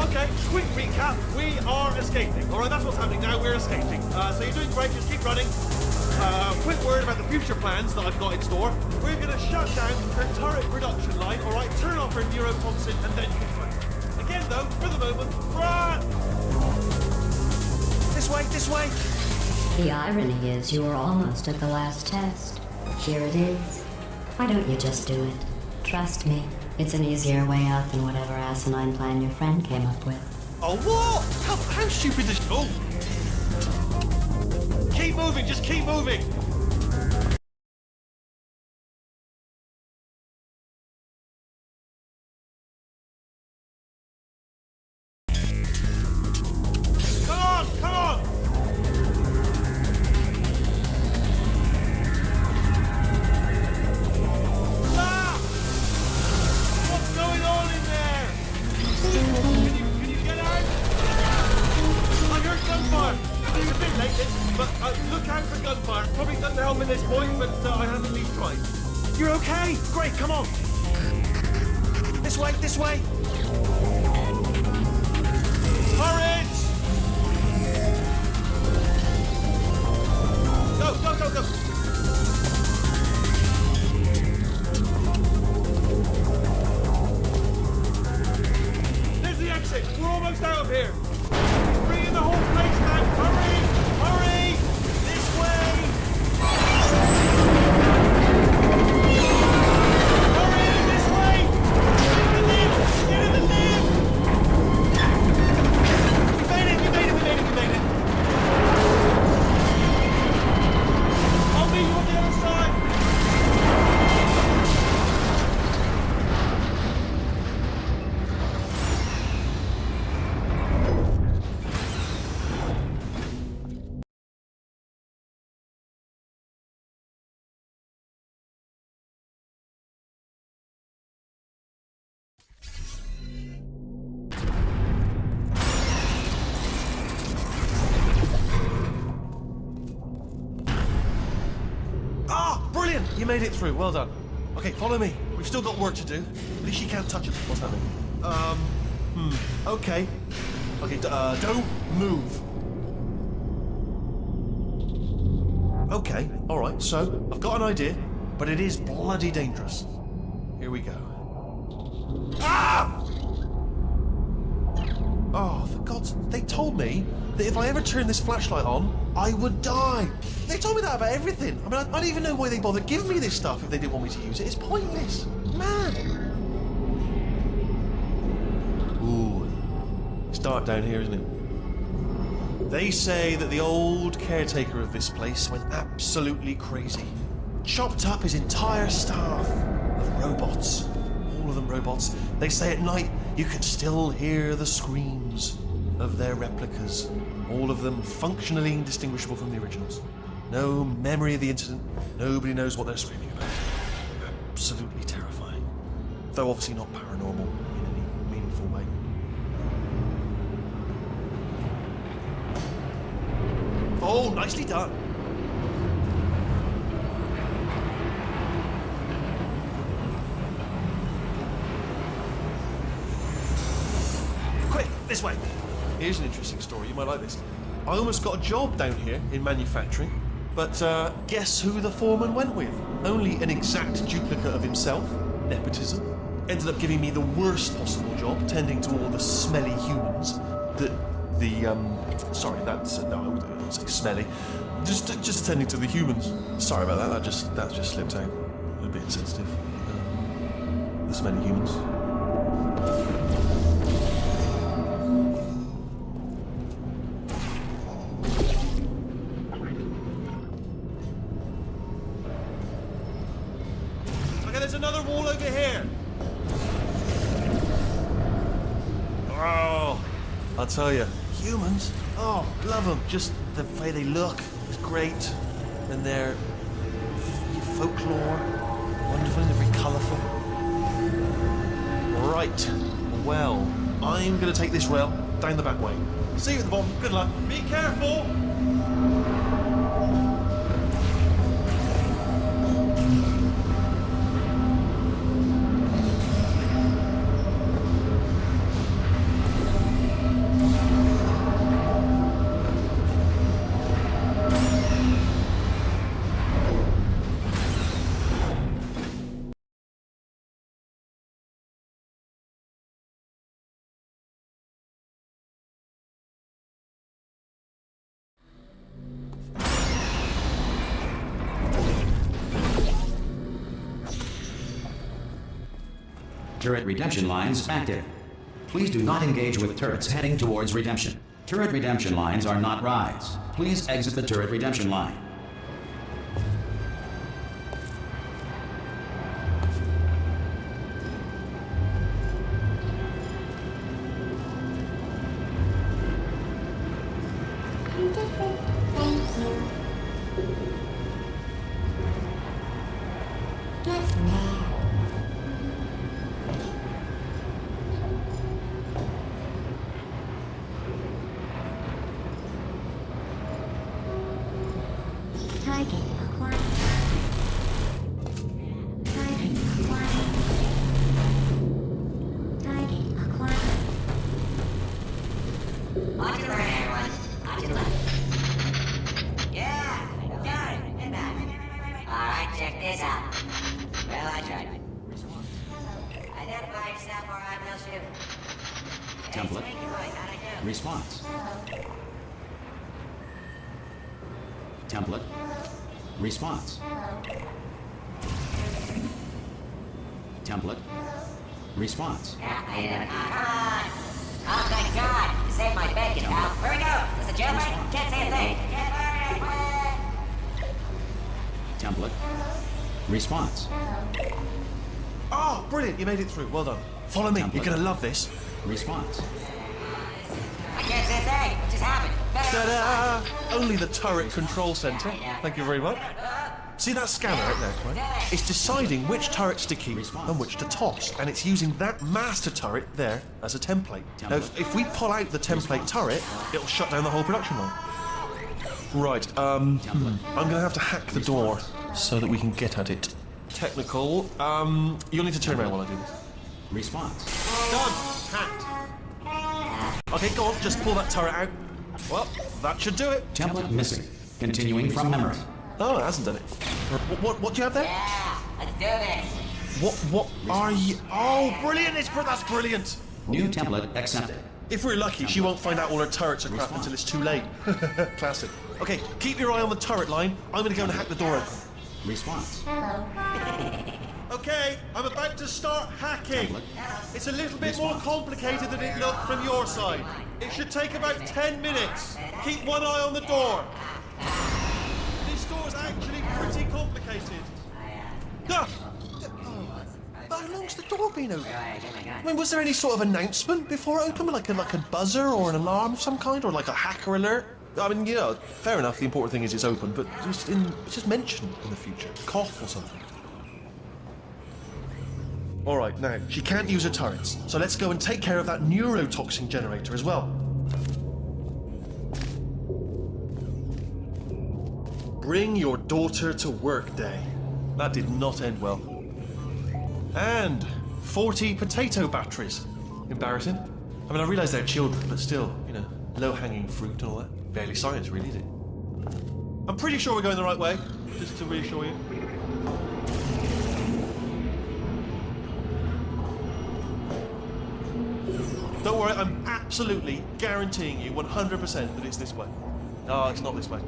Okay, quick recap. We are escaping. All right, that's what's happening now. We're escaping. So you're doing great. Just keep running. Quick word about the future plans that I've got in store. We're going to shut down her turret production line, all right? Turn off her neurotoxin, and then you can run. Again, though, for the moment, run! This way, this way. The irony is you were almost at the last test. Here it is. Why don't you just do it? Trust me, it's an easier way out than whatever asinine plan your friend came up with. Oh, what? How stupid is... Oh! Keep moving, just keep moving! Come on, come on! Ah! What's going on in there? Can you get out? I heard gunfire! It's a bit late, but look out for gunfire. Probably doesn't help at this point, but I have at least tried. You're okay? Great, come on. This way, this way. Courage! Go, go, go, go. There's the exit. We're almost out of here. Bringing the whole place down. Hurry! Hurry! This way! Hurry! This way! Get in the lift! Get in the lift! We made it! We made it! We made it! We made it! I'll meet you on the other side! Brilliant! You made it through. Well done. Okay, follow me. We've still got work to do. At least you can't touch it. What's happening? Okay. Okay, don't move. Okay, alright, so I've got an idea, but it is bloody dangerous. Here we go. Ah! Oh, for God's... They told me that if I ever turned this flashlight on, I would die. They told me that about everything. I mean, I don't even know why they bothered giving me this stuff if they didn't want me to use it. It's pointless. Man. Ooh. It's dark down here, isn't it? They say that the old caretaker of this place went absolutely crazy. Chopped up his entire staff of robots. All of them robots. They say at night you can still hear the screams of their replicas. All of them functionally indistinguishable from the originals. No memory of the incident. Nobody knows what they're screaming about. Absolutely terrifying. Though obviously not paranormal in any meaningful way. Oh, nicely done. Quick, this way. Here's an interesting story. You might like this. I almost got a job down here in manufacturing, but guess who the foreman went with? Only an exact duplicate of himself. Nepotism. Ended up giving me the worst possible job, tending to all the smelly humans. Sorry, that's no, I wouldn't say smelly. Just attending to the humans. Sorry about that. That just slipped out. A bit insensitive. There's many humans. Okay, there's another wall over here. Oh, I'll tell you, humans. Oh, love them. Just the way they look is great, and their folklore, wonderful and very colourful. Right. Well, I'm going to take this rail down the back way. See you at the bottom. Good luck. Be careful. Turret redemption lines active. Please do not engage with turrets heading towards redemption. Turret redemption lines are not rides. Please exit the turret redemption line. Beautiful. Thank you. Get there. Target acquired. Target acquired. Target acquired. On to the right, everyone. On to the left. Yeah, got it. And back. Alright, check this out. Well, I tried. Identify yourself or I will shoot. Hey, Template. speak your voice. How'd I do? Response. Template. Response. Template. Response. Yeah, I did it. Come on. Oh, thank God. You saved my bacon, pal. Where we go? Is this a jailbreak? Can't say a thing. Get Template. Response. Oh, brilliant. You made it through. Well done. Follow me. You're going to love this. Response. I can't say a thing. What just happened? Ta-da! Only the turret control center. Thank you very much. See that scanner right there, right? It's deciding which turrets to keep and which to toss, and it's using that master turret there as a template. Now, if we pull out the template turret, it'll shut down the whole production line. Right, I'm gonna have to hack the door so that we can get at it. Technical, you'll need to turn around while I do this. Response. Done! Hacked. Okay, go on, just pull that turret out. Well, that should do it. Template missing. Continuing from memory. Oh, it hasn't done it. What do you have there? Yeah, let's do this. What are you? Oh, brilliant! That's brilliant. New template accepted. If we're lucky, she won't find out all her turrets are crap until it's too late. Classic. Okay, keep your eye on the turret line. I'm gonna go and hack the door open. Response. Okay, I'm about to start hacking. It's a little bit more complicated than it looked from your side. It should take about 10 minutes. Keep one eye on the door. This door's actually pretty complicated. Ah! But how long's the door been open? I mean, was there any sort of announcement before it opened? Like a buzzer or an alarm of some kind? Or like a hacker alert? I mean, fair enough, the important thing is it's open, but just mention in the future. Cough or something. Alright, now, she can't use her turrets, so let's go and take care of that neurotoxin generator as well. Bring your daughter to work day. That did not end well. And 40 potato batteries. Embarrassing. I mean, I realise they're children, but still, low-hanging fruit and all that. Barely science, really, is it? I'm pretty sure we're going the right way, just to reassure you. Don't worry, I'm absolutely guaranteeing you 100% that it's this way. Oh, it's not this way.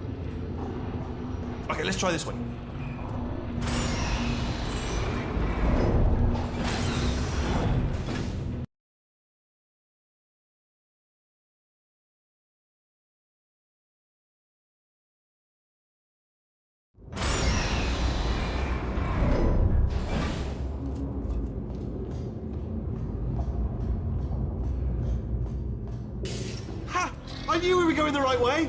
Okay, let's try this one. Ha! I knew we were going the right way.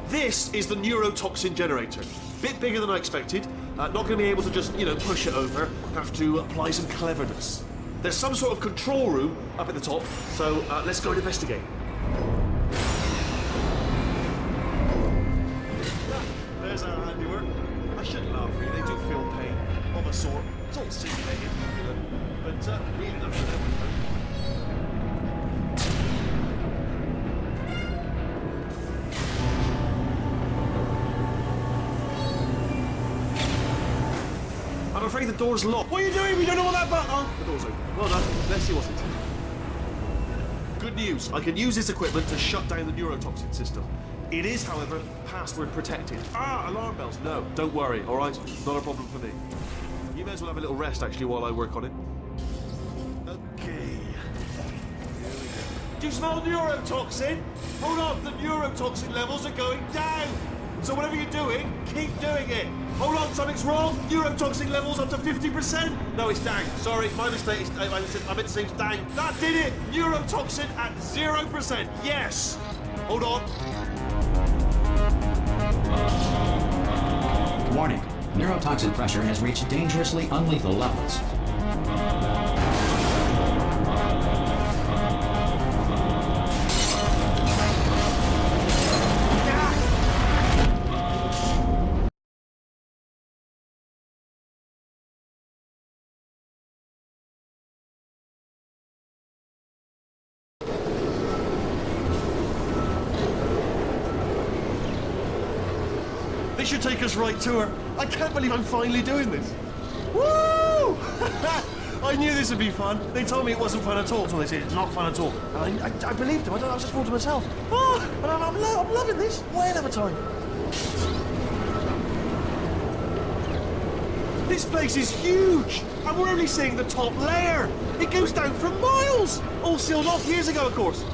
This is the neurotoxin generator. Bit bigger than I expected. Not going to be able to just, push it over. Have to apply some cleverness. There's some sort of control room up at the top, so let's go and investigate. There's our handiwork. I shouldn't laugh, really. They do feel pain of a sort. It's all simulated, but really not for them. I'm afraid the door's locked. What are you doing? We don't know what that button. Oh, the door's open. Well done. Let's see what's inside. Good news. I can use this equipment to shut down the neurotoxin system. It is, however, password protected. Alarm bells. No, don't worry. All right, not a problem for me. You may as well have a little rest actually while I work on it. Okay. Here we go. Do you smell neurotoxin? Hold on. The neurotoxin levels are going down. So whatever you're doing, keep doing it. Hold on, something's wrong. Neurotoxin levels up to 50%. No, it's down. Sorry, my mistake. I meant to say it's down. That did it. Neurotoxin at 0%. Yes. Hold on. Warning. Neurotoxin pressure has reached dangerously unlethal levels. This should take us right to her. I can't believe I'm finally doing this. Woo! I knew this would be fun. They told me it wasn't fun at all, so they said it's not fun at all. And I believed them. I was just thought to myself, but I'm loving this. Whale of a time. This place is huge, and we're only seeing the top layer. It goes down for miles. All sealed off years ago, of course.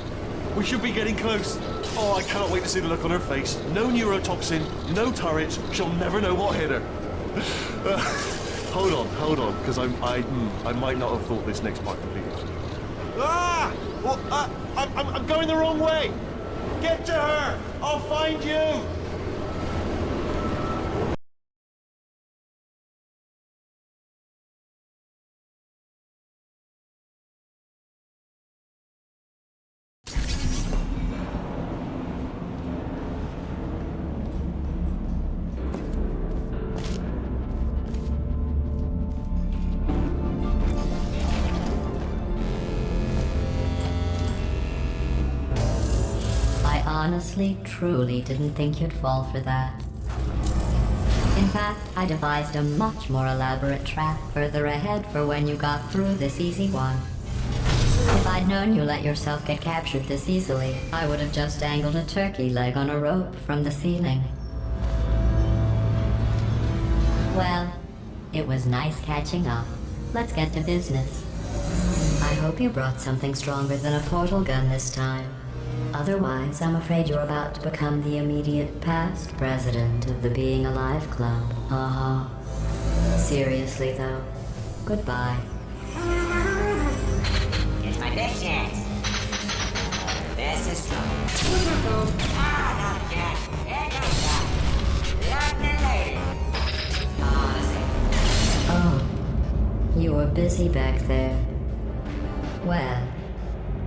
We should be getting close. Oh, I cannot wait to see the look on her face. No neurotoxin, no turrets. She'll never know what hit her. Hold on, because I might not have thought this next part completely. Well, I'm going the wrong way. Get to her. I'll find you. Honestly, truly didn't think you'd fall for that. In fact, I devised a much more elaborate trap further ahead for when you got through this easy one. If I'd known you let yourself get captured this easily, I would have just dangled a turkey leg on a rope from the ceiling. Well, it was nice catching up. Let's get to business. I hope you brought something stronger than a portal gun this time. Otherwise, I'm afraid you're about to become the immediate past president of the Being Alive Club. Seriously, though, goodbye. It's my big chance. This is trouble. Not again. Here goes that. Lovely lady. Honestly. Oh, you were busy back there. Well,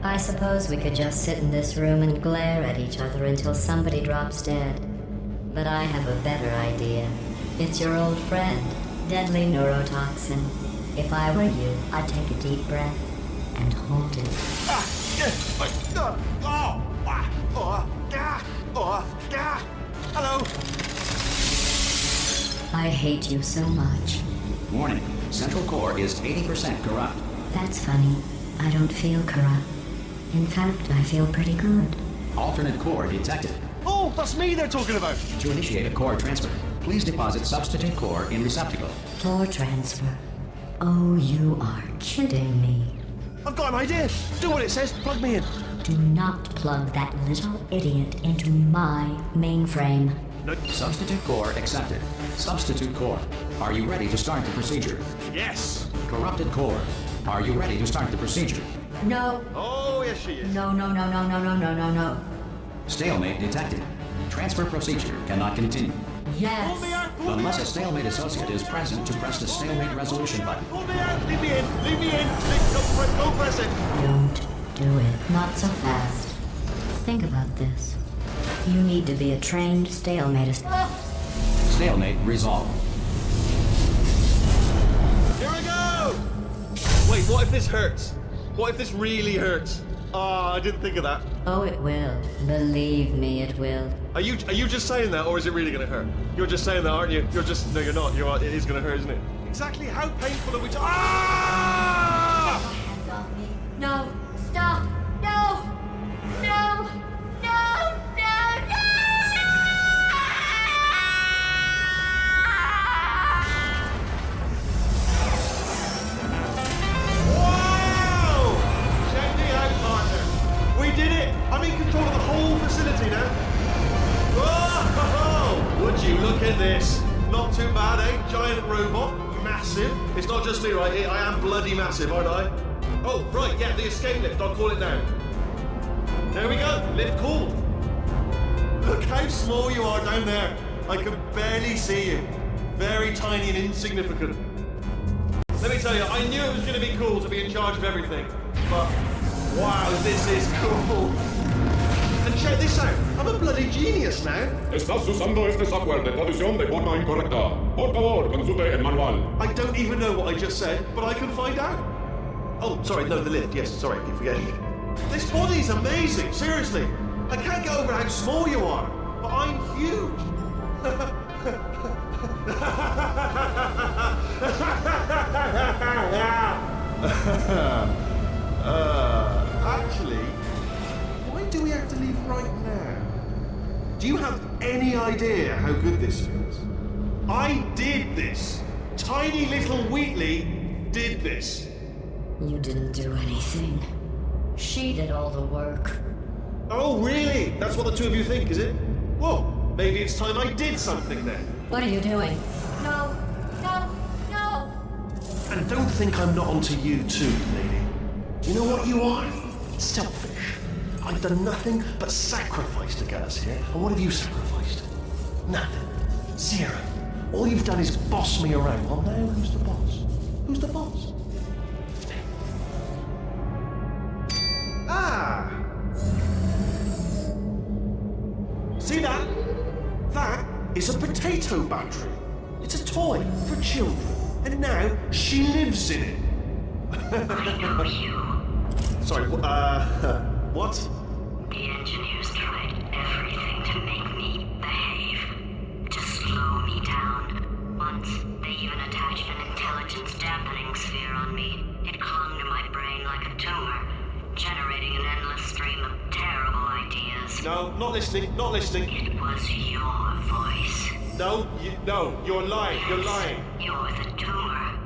I suppose we could just sit in this room and glare at each other until somebody drops dead. But I have a better idea. It's your old friend, deadly neurotoxin. If I were you, I'd take a deep breath and hold it. Hello. I hate you so much. Warning. Central core is 80% corrupt. That's funny. I don't feel corrupt. In fact, I feel pretty good. Alternate core detected. Oh, that's me they're talking about. To initiate a core transfer, please deposit substitute core in receptacle. Floor transfer. Oh, you are kidding me. I've got an idea. Do what it says. Plug me in. Do not plug that little idiot into my mainframe. No. Substitute core accepted. Substitute core, are you ready to start the procedure? Yes. Corrupted core, are you ready to start the procedure? No. Oh, yes, she is. No, no, no, no, no, no, no, no, no. Stalemate detected. Transfer procedure cannot continue. Yes. Pull me out. Pull me Unless a out. stalemate associate is present to press the stalemate resolution button. Pull me out. Leave me in. Leave me in. Go press it. Don't do it. Not so fast. Think about this. You need to be a trained stalemate. Stalemate resolved. Here we go. Wait, what if this hurts? What if this really hurts? Ah, I didn't think of that. Oh, it will. Believe me, it will. Are you just saying that, or is it really going to hurt? You're just saying that, aren't you? No, you're not. It is going to hurt, isn't it? Exactly how painful are we? Ah! Hands off me. No. Stop. No. No. No. No. No. Wow! Check me out, partner. We did it. I'm in control of the whole facility now. Whoa! Would you look at this? Not too bad, eh? Giant robot, massive. It's not just me, right? I am bloody massive, aren't I? Oh, right, yeah, the escape lift. I'll call it now. There we go. Lift called. Look how small you are down there. I can barely see you. Very tiny and insignificant. Let me tell you, I knew it was going to be cool to be in charge of everything. But, wow, this is cool. And check this out. I'm a bloody genius now. Estás usando este software de traducción de forma incorrecta. Por favor, consulte el manual. I don't even know what I just said, but I can find out. Oh, sorry, no, the lift. Yes, sorry, keep forgetting. This body's amazing, seriously. I can't get over how small you are, but I'm huge. Actually, why do we have to leave right now? Do you have any idea how good this feels? I did this. Tiny little Wheatley did this. You didn't do anything. She did all the work. Oh, really? That's what the two of you think, is it? Well, maybe it's time I did something then. What are you doing? No. No. No. And don't think I'm not onto you too, lady. You know what you are? Selfish. I've done nothing but sacrifice to get us here. And what have you sacrificed? Nothing. Zero. All you've done is boss me around. Well, now who's the boss? Who's the boss? Ah! See that? That is a potato battery. It's a toy for children. And now she lives in it. I know you. Sorry, what? The engineers tried everything to make me behave, to slow me down. Once, they even attached an intelligence dampening sphere on me. It clung to my brain like a tumor, generating an endless stream of terrible ideas. No, not listening, not listening. It was your voice. No, you're lying, you're lying. You're the tumor.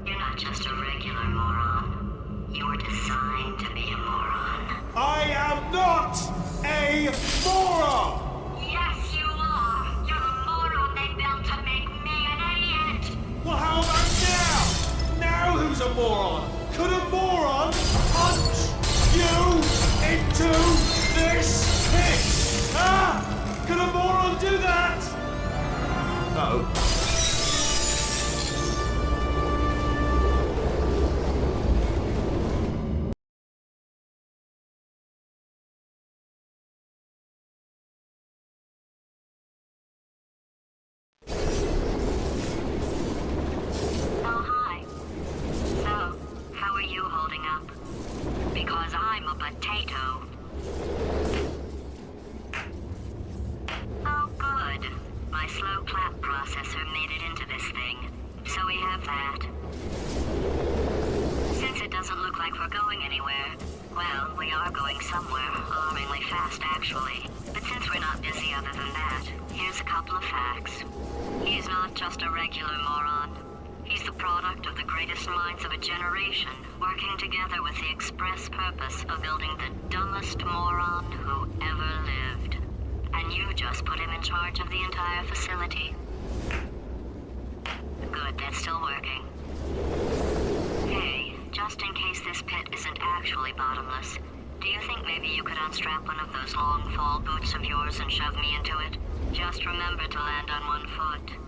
You're not just a regular moron. You're designed to be a moron. I am not a moron! Yes, you are. You're the moron they built to make me an idiot. Well, how about now? Now who's a moron? Could a moron punch you into this pit? Ah! Could a moron do that? No. Oh, hi. So, how are you holding up? Because I'm a potato. Oh, good. My slow clap processor made it into this thing. So we have that. Since it doesn't look like we're going anywhere, well, we are going somewhere, alarmingly fast, actually. But since Since we're not busy other than that, here's a couple of facts. He's not just a regular moron. He's the product of the greatest minds of a generation, working together with the express purpose of building the dumbest moron who ever lived. And you just put him in charge of the entire facility. Good, that's still working. Hey, just in case this pit isn't actually bottomless, do you think maybe you could unstrap one of those long fall boots of yours and shove me into it? Just remember to land on one foot.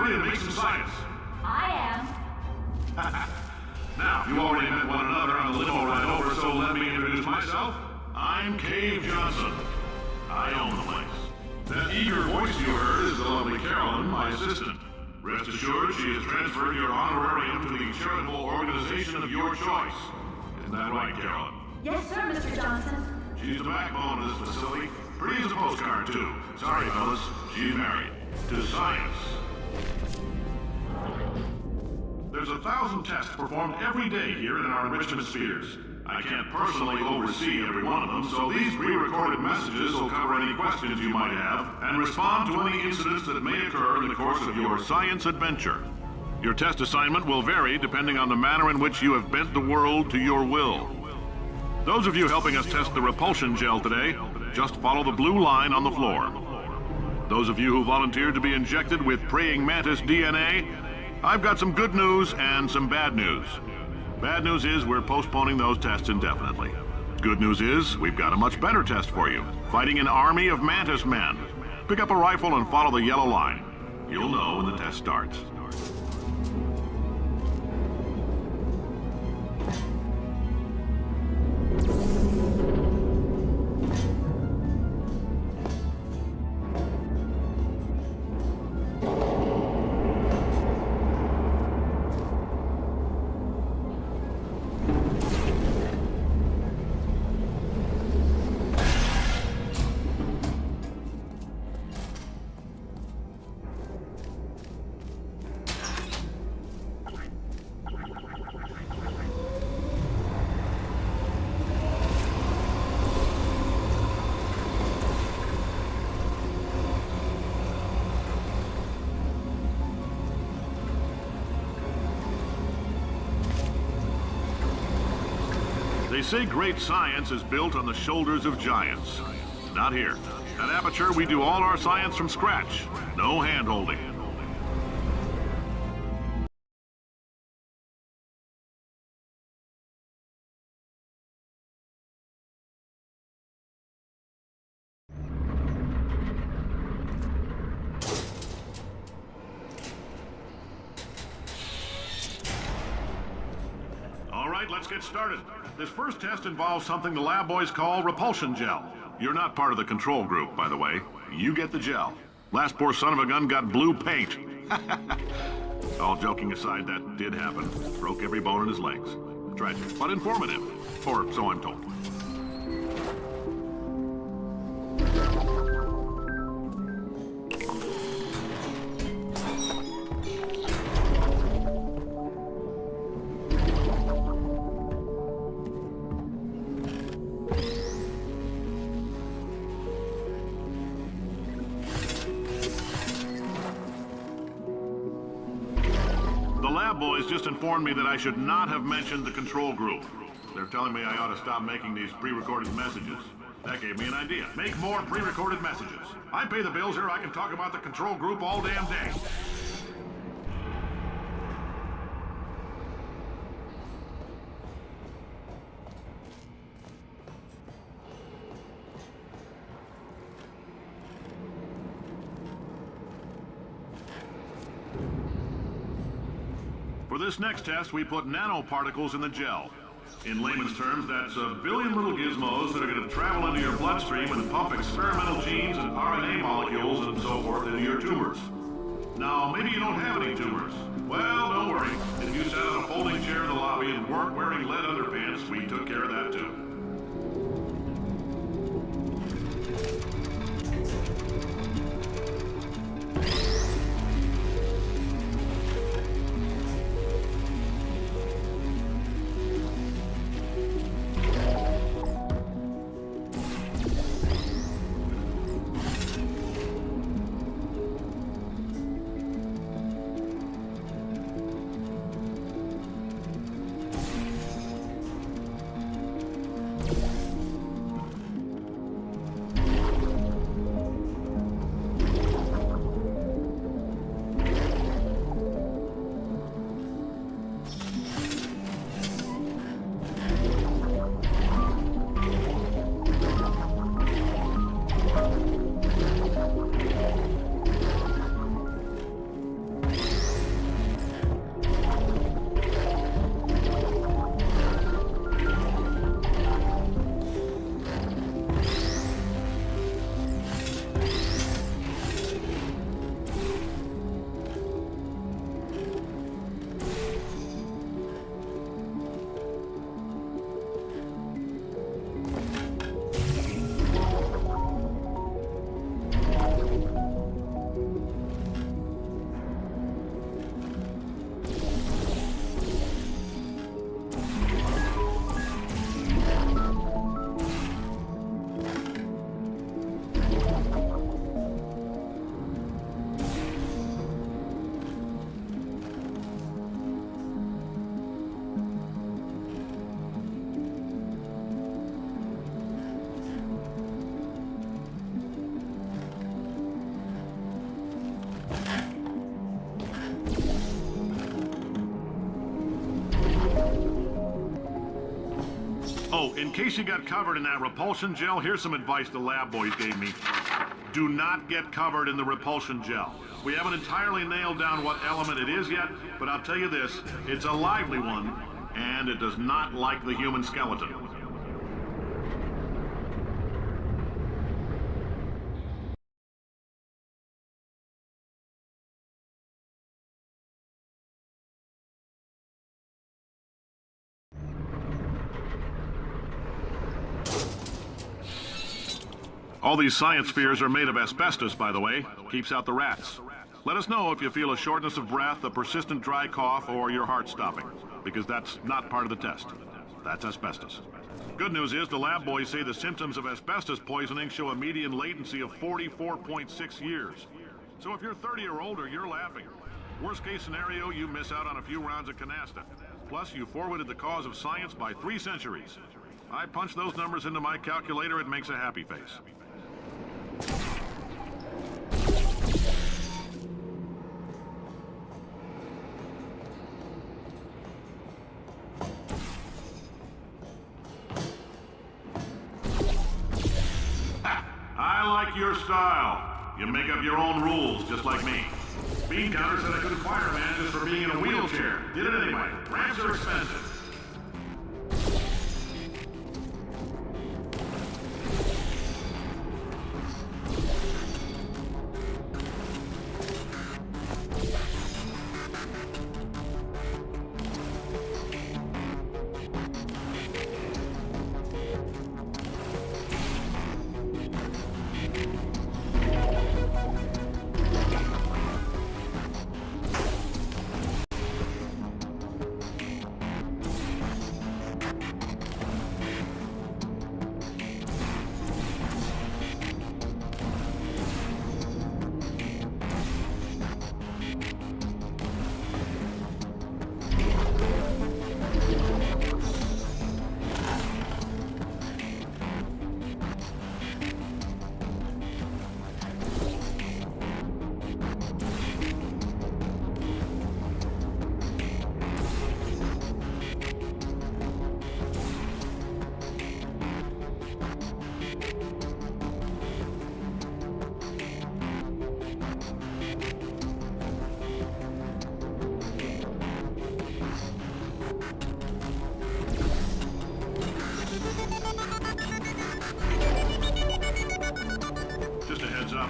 ready to make some science? I am. Now, you already met one another on the limo ride over, so let me introduce myself. I'm Cave Johnson. I own the place. That eager voice you heard is the lovely Carolyn, my assistant. Rest assured, she has transferred your honorarium to the charitable organization of your choice. Isn't that right, Carolyn? Yes, sir, Mr. Johnson. She's the backbone of this facility. Pretty as a postcard, too. Sorry, fellas. She's married. To science. There's 1,000 tests performed every day here in our enrichment spheres. I can't personally oversee every one of them, so these pre-recorded messages will cover any questions you might have and respond to any incidents that may occur in the course of your science adventure. Your test assignment will vary depending on the manner in which you have bent the world to your will. Those of you helping us test the repulsion gel today, just follow the blue line on the floor. Those of you who volunteered to be injected with praying mantis DNA, I've got some good news and some bad news. Bad news is we're postponing those tests indefinitely. Good news is we've got a much better test for you. Fighting an army of mantis men. Pick up a rifle and follow the yellow line. You'll know when the test starts. They say great science is built on the shoulders of giants. Not here. At Aperture, we do all our science from scratch. No hand-holding. All right, let's get started. This first test involves something the lab boys call repulsion gel. You're not part of the control group, by the way. You get the gel. Last poor son of a gun got blue paint. All joking aside, that did happen. Broke every bone in his legs. Tragic, but informative. Or so I'm told. Boys just informed me that I should not have mentioned the control group. They're telling me I ought to stop making these pre-recorded messages. That gave me an idea. Make more pre-recorded messages. I pay the bills here, I can talk about the control group all damn day. For this next test, we put nanoparticles in the gel. In layman's terms, that's a billion little gizmos that are going to travel into your bloodstream and pump experimental genes and RNA molecules and so forth into your tumors. Now, maybe you don't have any tumors. Well, don't worry. If you sat on a folding chair in the lobby and weren't wearing lead underpants, we took care of that too. So, in case you got covered in that repulsion gel, here's some advice the lab boys gave me. Do not get covered in the repulsion gel. We haven't entirely nailed down what element it is yet, but I'll tell you this, it's a lively one, and it does not like the human skeleton. All these science spheres are made of asbestos, by the way. Keeps out the rats. Let us know if you feel a shortness of breath, a persistent dry cough, or your heart stopping, because that's not part of the test. That's asbestos. Good news is the lab boys say the symptoms of asbestos poisoning show a median latency of 44.6 years. So if you're 30 or older, you're laughing. Worst case scenario, you miss out on a few rounds of canasta. Plus, you forwarded the cause of science by 3 centuries. I punch those numbers into my calculator, it makes a happy face. I like your style. You make up your own rules, just like me. Bean Counter said I couldn't fire a man just for being in a wheelchair. Did it anyway. Ramps are expensive.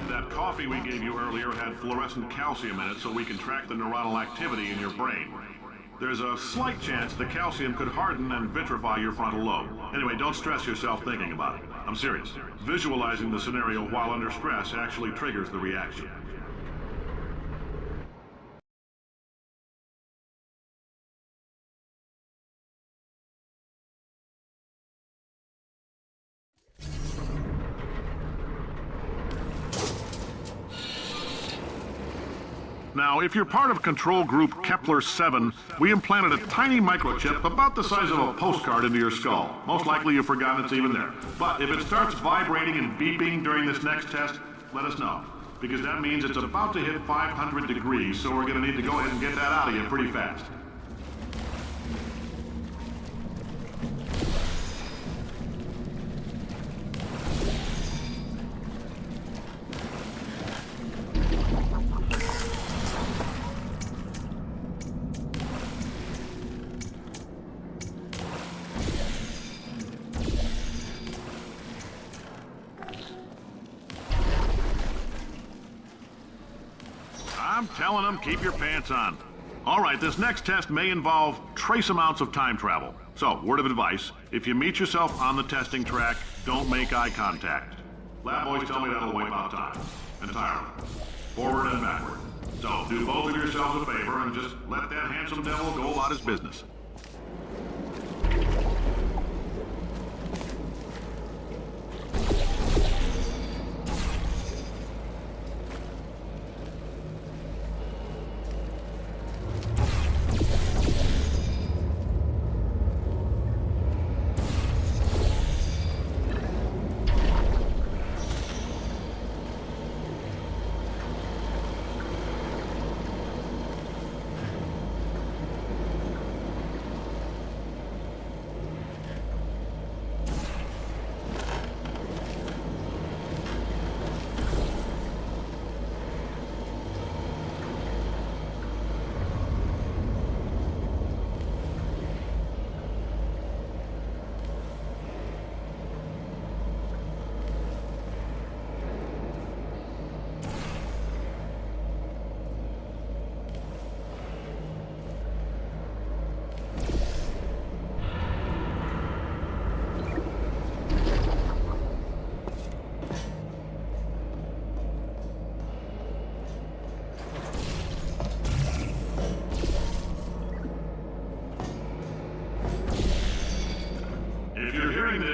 That coffee we gave you earlier had fluorescent calcium in it so we can track the neuronal activity in your brain. There's a slight chance the calcium could harden and vitrify your frontal lobe. Anyway, don't stress yourself thinking about it. I'm serious. Visualizing the scenario while under stress actually triggers the reaction. Now, if you're part of control group Kepler-7, we implanted a tiny microchip about the size of a postcard into your skull. Most likely you've forgotten it's even there. But if it starts vibrating and beeping during this next test, let us know. Because that means it's about to hit 500 degrees, so we're going to need to go ahead and get that out of you pretty fast. I'm telling them, keep your pants on. All right, this next test may involve trace amounts of time travel. So, word of advice, if you meet yourself on the testing track, don't make eye contact. Lab boys tell me that'll wipe out time. Entirely. Forward and backward. So, do both of yourselves a favor and just let that handsome devil go about his business.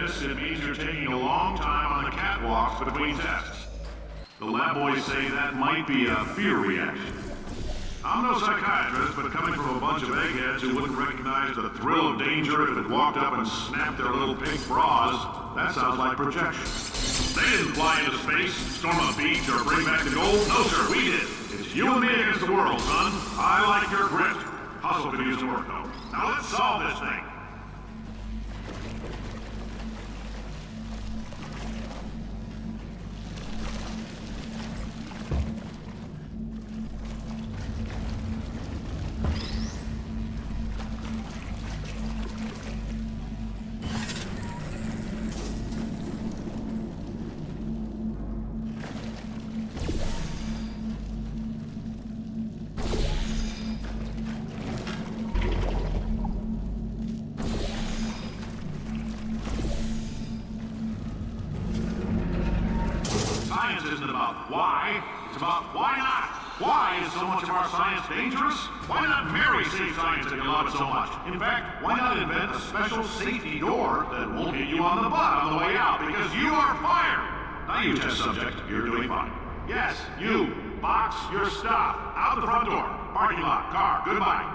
this, it means you're taking a long time on the catwalks between tests. The lab boys say that might be a fear reaction. I'm no psychiatrist, but coming from a bunch of eggheads who wouldn't recognize the thrill of danger if it walked up and snapped their little pink bras, that sounds like projection. They didn't fly into space, storm a beach, or bring back the gold. No, sir, we did. It's you and me against the world, son. I like your grit. Hustle could use some work, though. Now let's solve this thing. Science isn't about why, it's about why not. Why is so much of our science dangerous? Why not marry safe science if you love it so much? In fact, why not invent a special safety door that won't hit you on the butt on the way out because you are fired? Now you test subject, you're doing fine. Yes, you. Box your stuff. Out the front door. Parking lot. Car. Goodbye.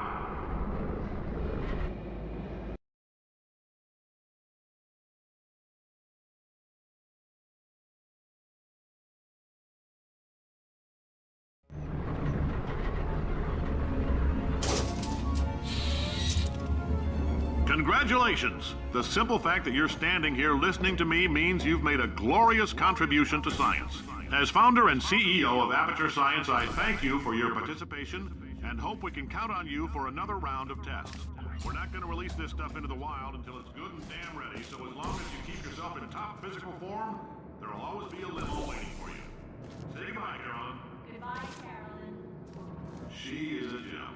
Congratulations! The simple fact that you're standing here listening to me means you've made a glorious contribution to science. As founder and CEO of Aperture Science, I thank you for your participation and hope we can count on you for another round of tests. We're not going to release this stuff into the wild until it's good and damn ready, so as long as you keep yourself in top physical form, there'll always be a limo waiting for you. Say goodbye, Carolyn. Goodbye, Carolyn. She is a gem.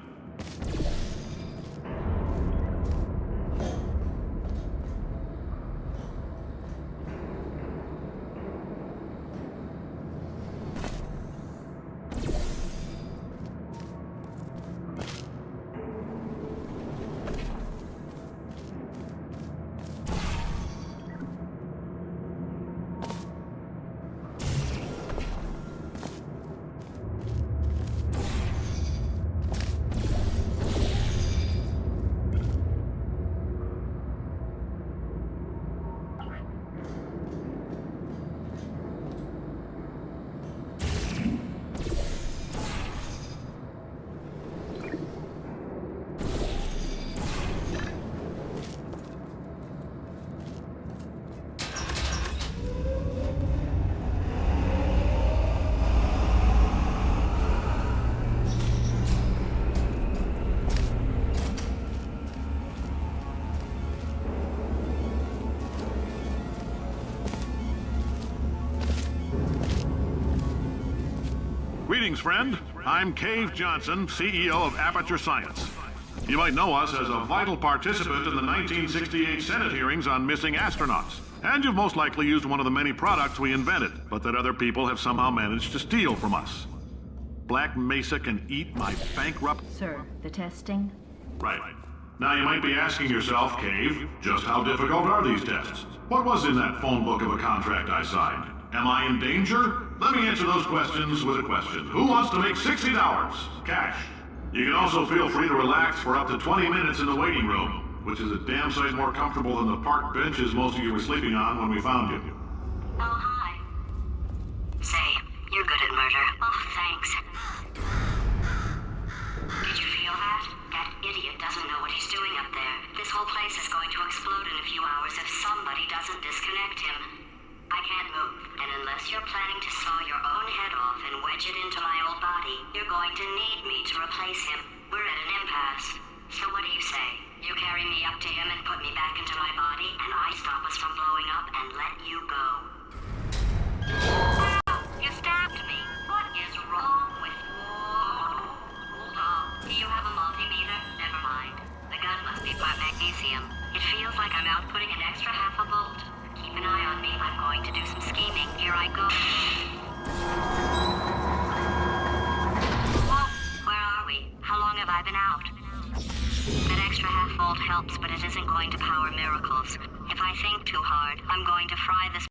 Greetings, friend. I'm Cave Johnson, CEO of Aperture Science. You might know us as a vital participant in the 1968 Senate hearings on missing astronauts. And you've most likely used one of the many products we invented, but that other people have somehow managed to steal from us. Black Mesa can eat my bankrupt... Sir, the testing? Right. Now you might be asking yourself, Cave, just how difficult are these tests? What was in that phone book of a contract I signed? Am I in danger? Let me answer those questions with a question. Who wants to make $60? Cash. You can also feel free to relax for up to 20 minutes in the waiting room, which is a damn sight more comfortable than the park benches most of you were sleeping on when we found you. Oh, hi. Say, you're good at murder. Oh, thanks. Did you feel that? That idiot doesn't know what he's doing up there. This whole place is going to explode in a few hours if somebody doesn't disconnect him. I can't move, and unless you're planning to saw your own head off and wedge it into my old body, you're going to need me to replace him. We're at an impasse. So what do you say? You carry me up to him and put me back into my body, and I stop us from blowing up and let you go. You stabbed me. What is wrong with you? Hold on. Do you have a multimeter? Never mind. The gun must be part magnesium. It feels like I'm outputting an extra half a volt. Keep an eye on me. I'm going to do some scheming. Here I go. Whoa, where are we? How long have I been out? That extra half volt helps, but it isn't going to power miracles. If If I think too hard, I'm going to fry this.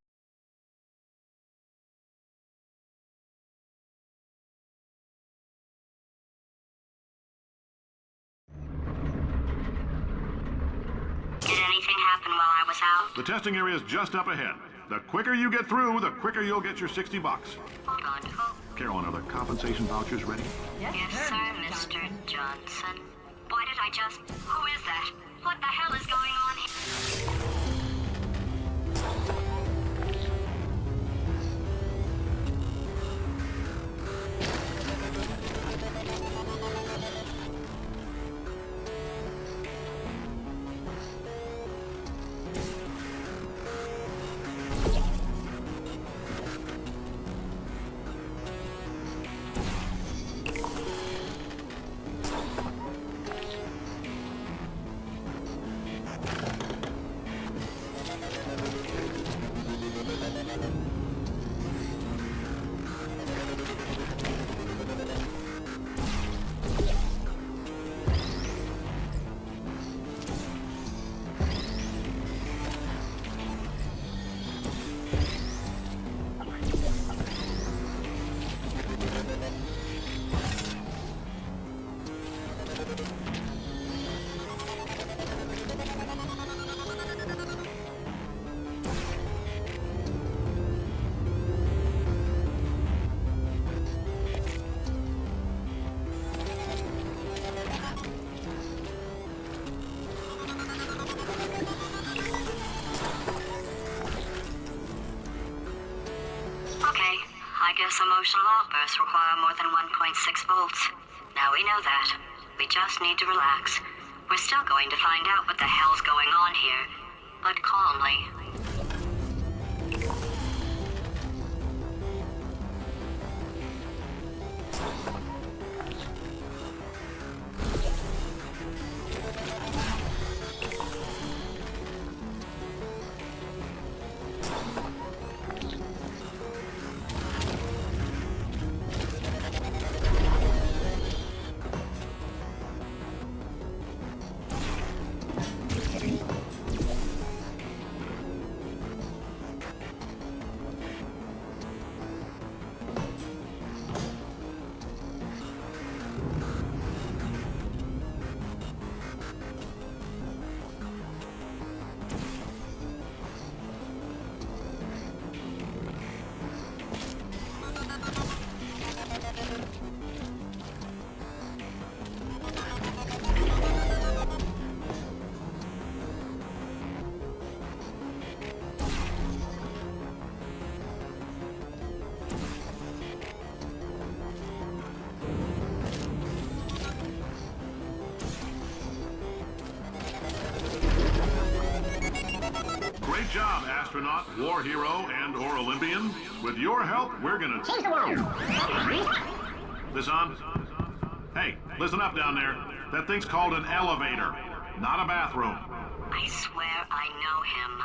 Did anything happen while I was out? The testing area is just up ahead. The quicker you get through, the quicker you'll get your $60. Hold on. Carolyn, are the compensation vouchers ready? Yes, sir, Mr. Johnson. Why did I just... Who is that? What the hell is going on here? Emotional outbursts require more than 1.6 volts. Now we know that. We just need to relax. We're still going to find out what the hell's going on here, but calmly. Great job, astronaut, war hero, and/or Olympian. With your help, we're gonna change the world. This on? Hey, listen up down there. That thing's called an elevator, not a bathroom. I swear I know him.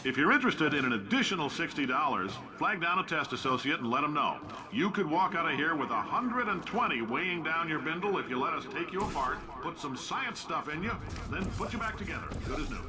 If you're interested in an additional $60, flag down a test associate and let them know. You could walk out of here with 120 weighing down your bindle if you let us take you apart, put some science stuff in you, then put you back together, good as new.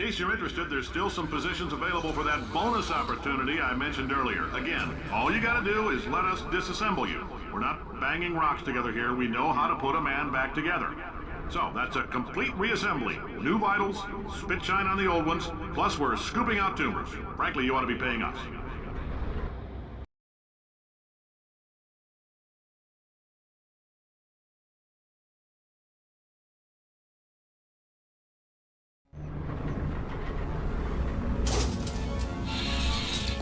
case you're interested, there's still some positions available for that bonus opportunity I mentioned earlier. Again, all you gotta do is let us disassemble you. We're not banging rocks together here. We know how to put a man back together. So, that's a complete reassembly. New vitals, spit shine on the old ones, plus we're scooping out tumors. Frankly, you ought to be paying us.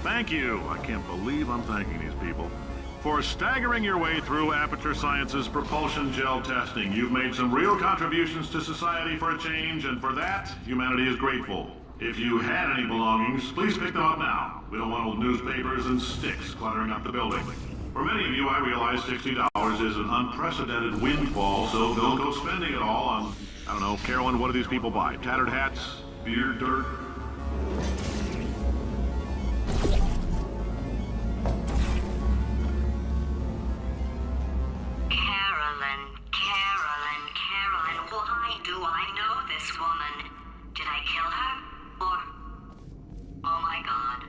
Thank you. I can't believe I'm thanking these people. For staggering your way through Aperture Science's propulsion gel testing, you've made some real contributions to society for a change, and for that, humanity is grateful. If you had any belongings, please pick them up now. We don't want old newspapers and sticks cluttering up the building. For many of you, I realize $60 is an unprecedented windfall, so don't go spending it all on, I don't know, Carolyn, what do these people buy? Tattered hats? Beer, dirt? Carolyn, why do I know this woman? Did I kill her? Or... Oh my god.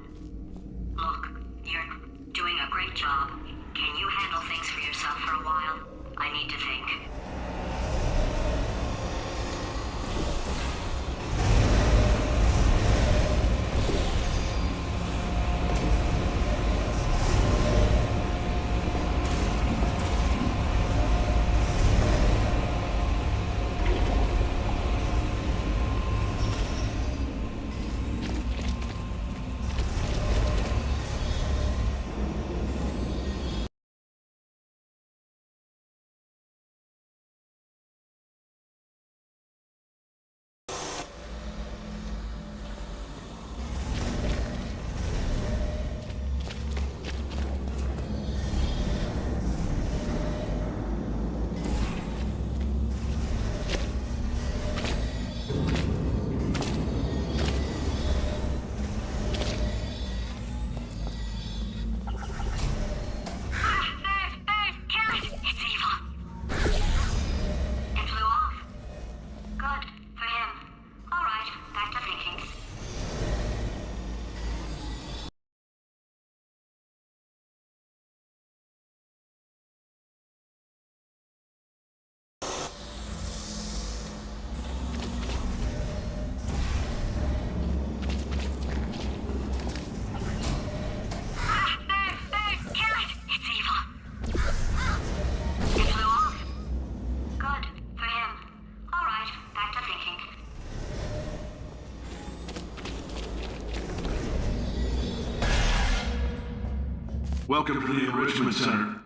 Look, you're doing a great job. Can you handle things for yourself for a while? I need to think. Welcome to the Enrichment Center.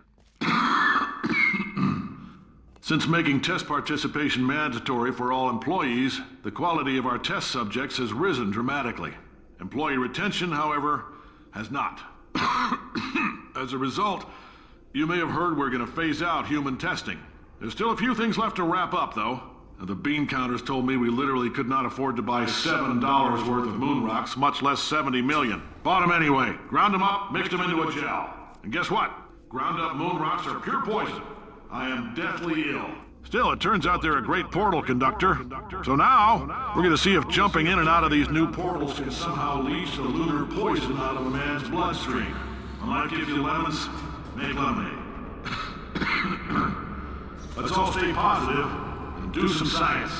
Since making test participation mandatory for all employees, the quality of our test subjects has risen dramatically. Employee retention, however, has not. As a result, you may have heard we're going to phase out human testing. There's still a few things left to wrap up, though. The bean counters told me we literally could not afford to buy $7 worth of moon rocks, much less 70 million. Bought them anyway. Ground them up, mixed them into a gel. And guess what? Ground up moon rocks are pure poison. I am deathly ill. Still, it turns out they're a great portal conductor. So now, we're going to see if jumping in and out of these new portals can somehow leach the lunar poison out of a man's bloodstream. When life gives you lemons, make lemonade. Let's all stay positive and do some science.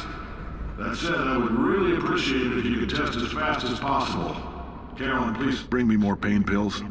That said, I would really appreciate it if you could test as fast as possible. Carolyn, please bring me more pain pills.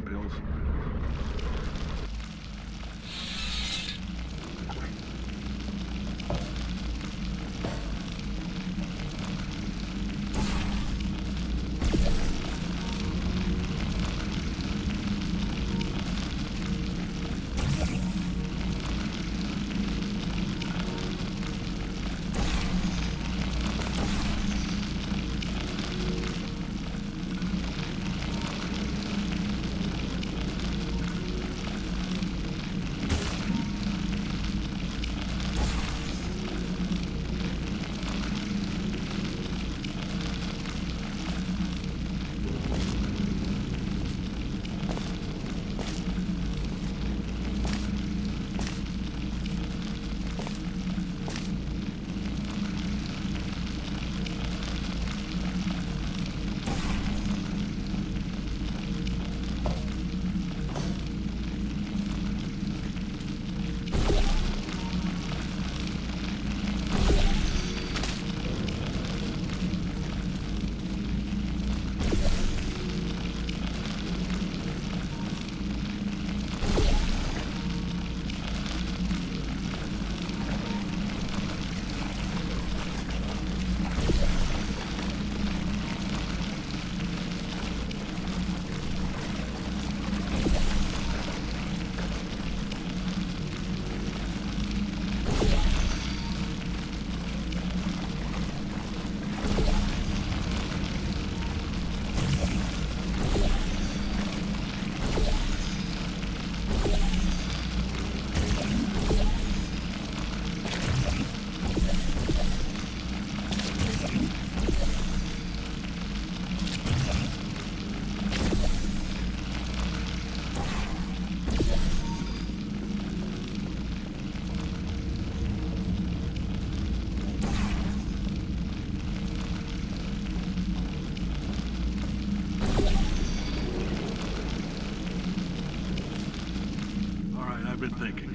been thinking.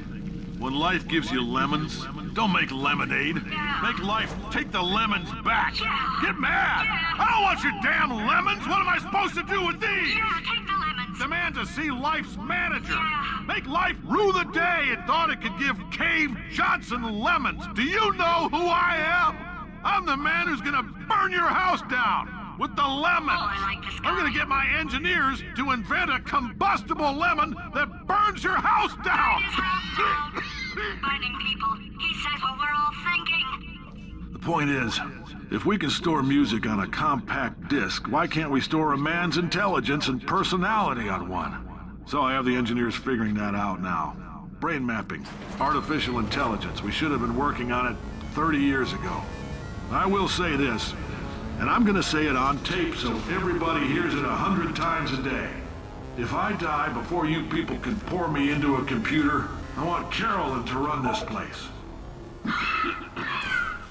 When life gives you lemons, don't make lemonade. Make life take the lemons back. Get mad! I don't want your damn lemons! What am I supposed to do with these? Yeah, take the lemons. Demand to see life's manager. Make life rue the day it thought it could give Cave Johnson lemons. Do you know who I am? I'm the man who's gonna burn your house down with the lemons. Oh, I like this guy. I'm gonna get my engineers to invent a combustible lemon that burns your house down. His house down. Burning people. He says what we're all thinking. The point is, if we can store music on a compact disc, why can't we store a man's intelligence and personality on one? So I have the engineers figuring that out now. Brain mapping, artificial intelligence. We should have been working on it 30 years ago. I will say this, and I'm gonna say it on tape so everybody hears it 100 times a day. If I die before you people can pour me into a computer, I want Carolyn to run this place.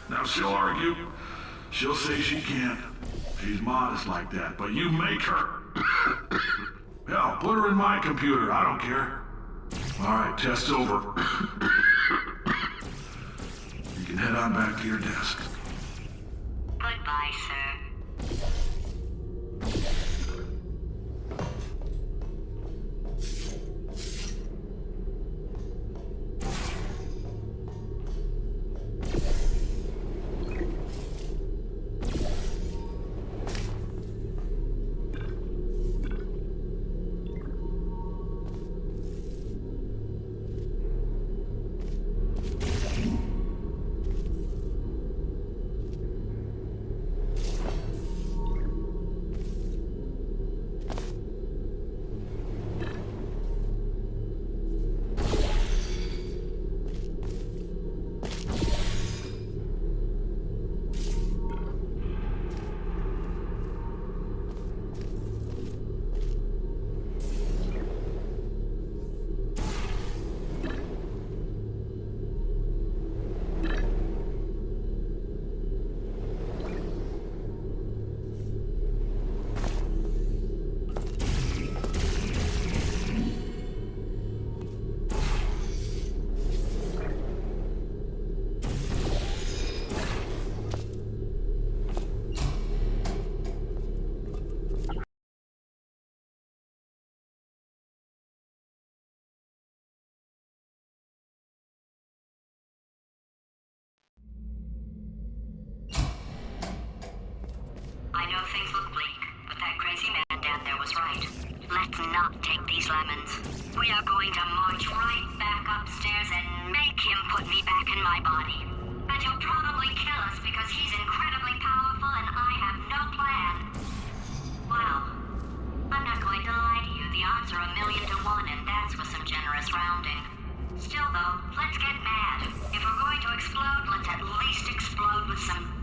Now she'll argue. She'll say she can't. She's modest like that, but you make her. Hell, put her in my computer, I don't care. All right, test's over. You can head on back to your desk. Goodbye, sir. I know things look bleak, but that crazy man down there was right. Let's not take these lemons. We are going to march right back upstairs and make him put me back in my body. And he'll probably kill us because he's incredibly powerful and I have no plan. Well, I'm not going to lie to you. The odds are 1,000,000 to 1, and that's with some generous rounding. Still, though, let's get mad. If we're going to explode, let's at least explode with some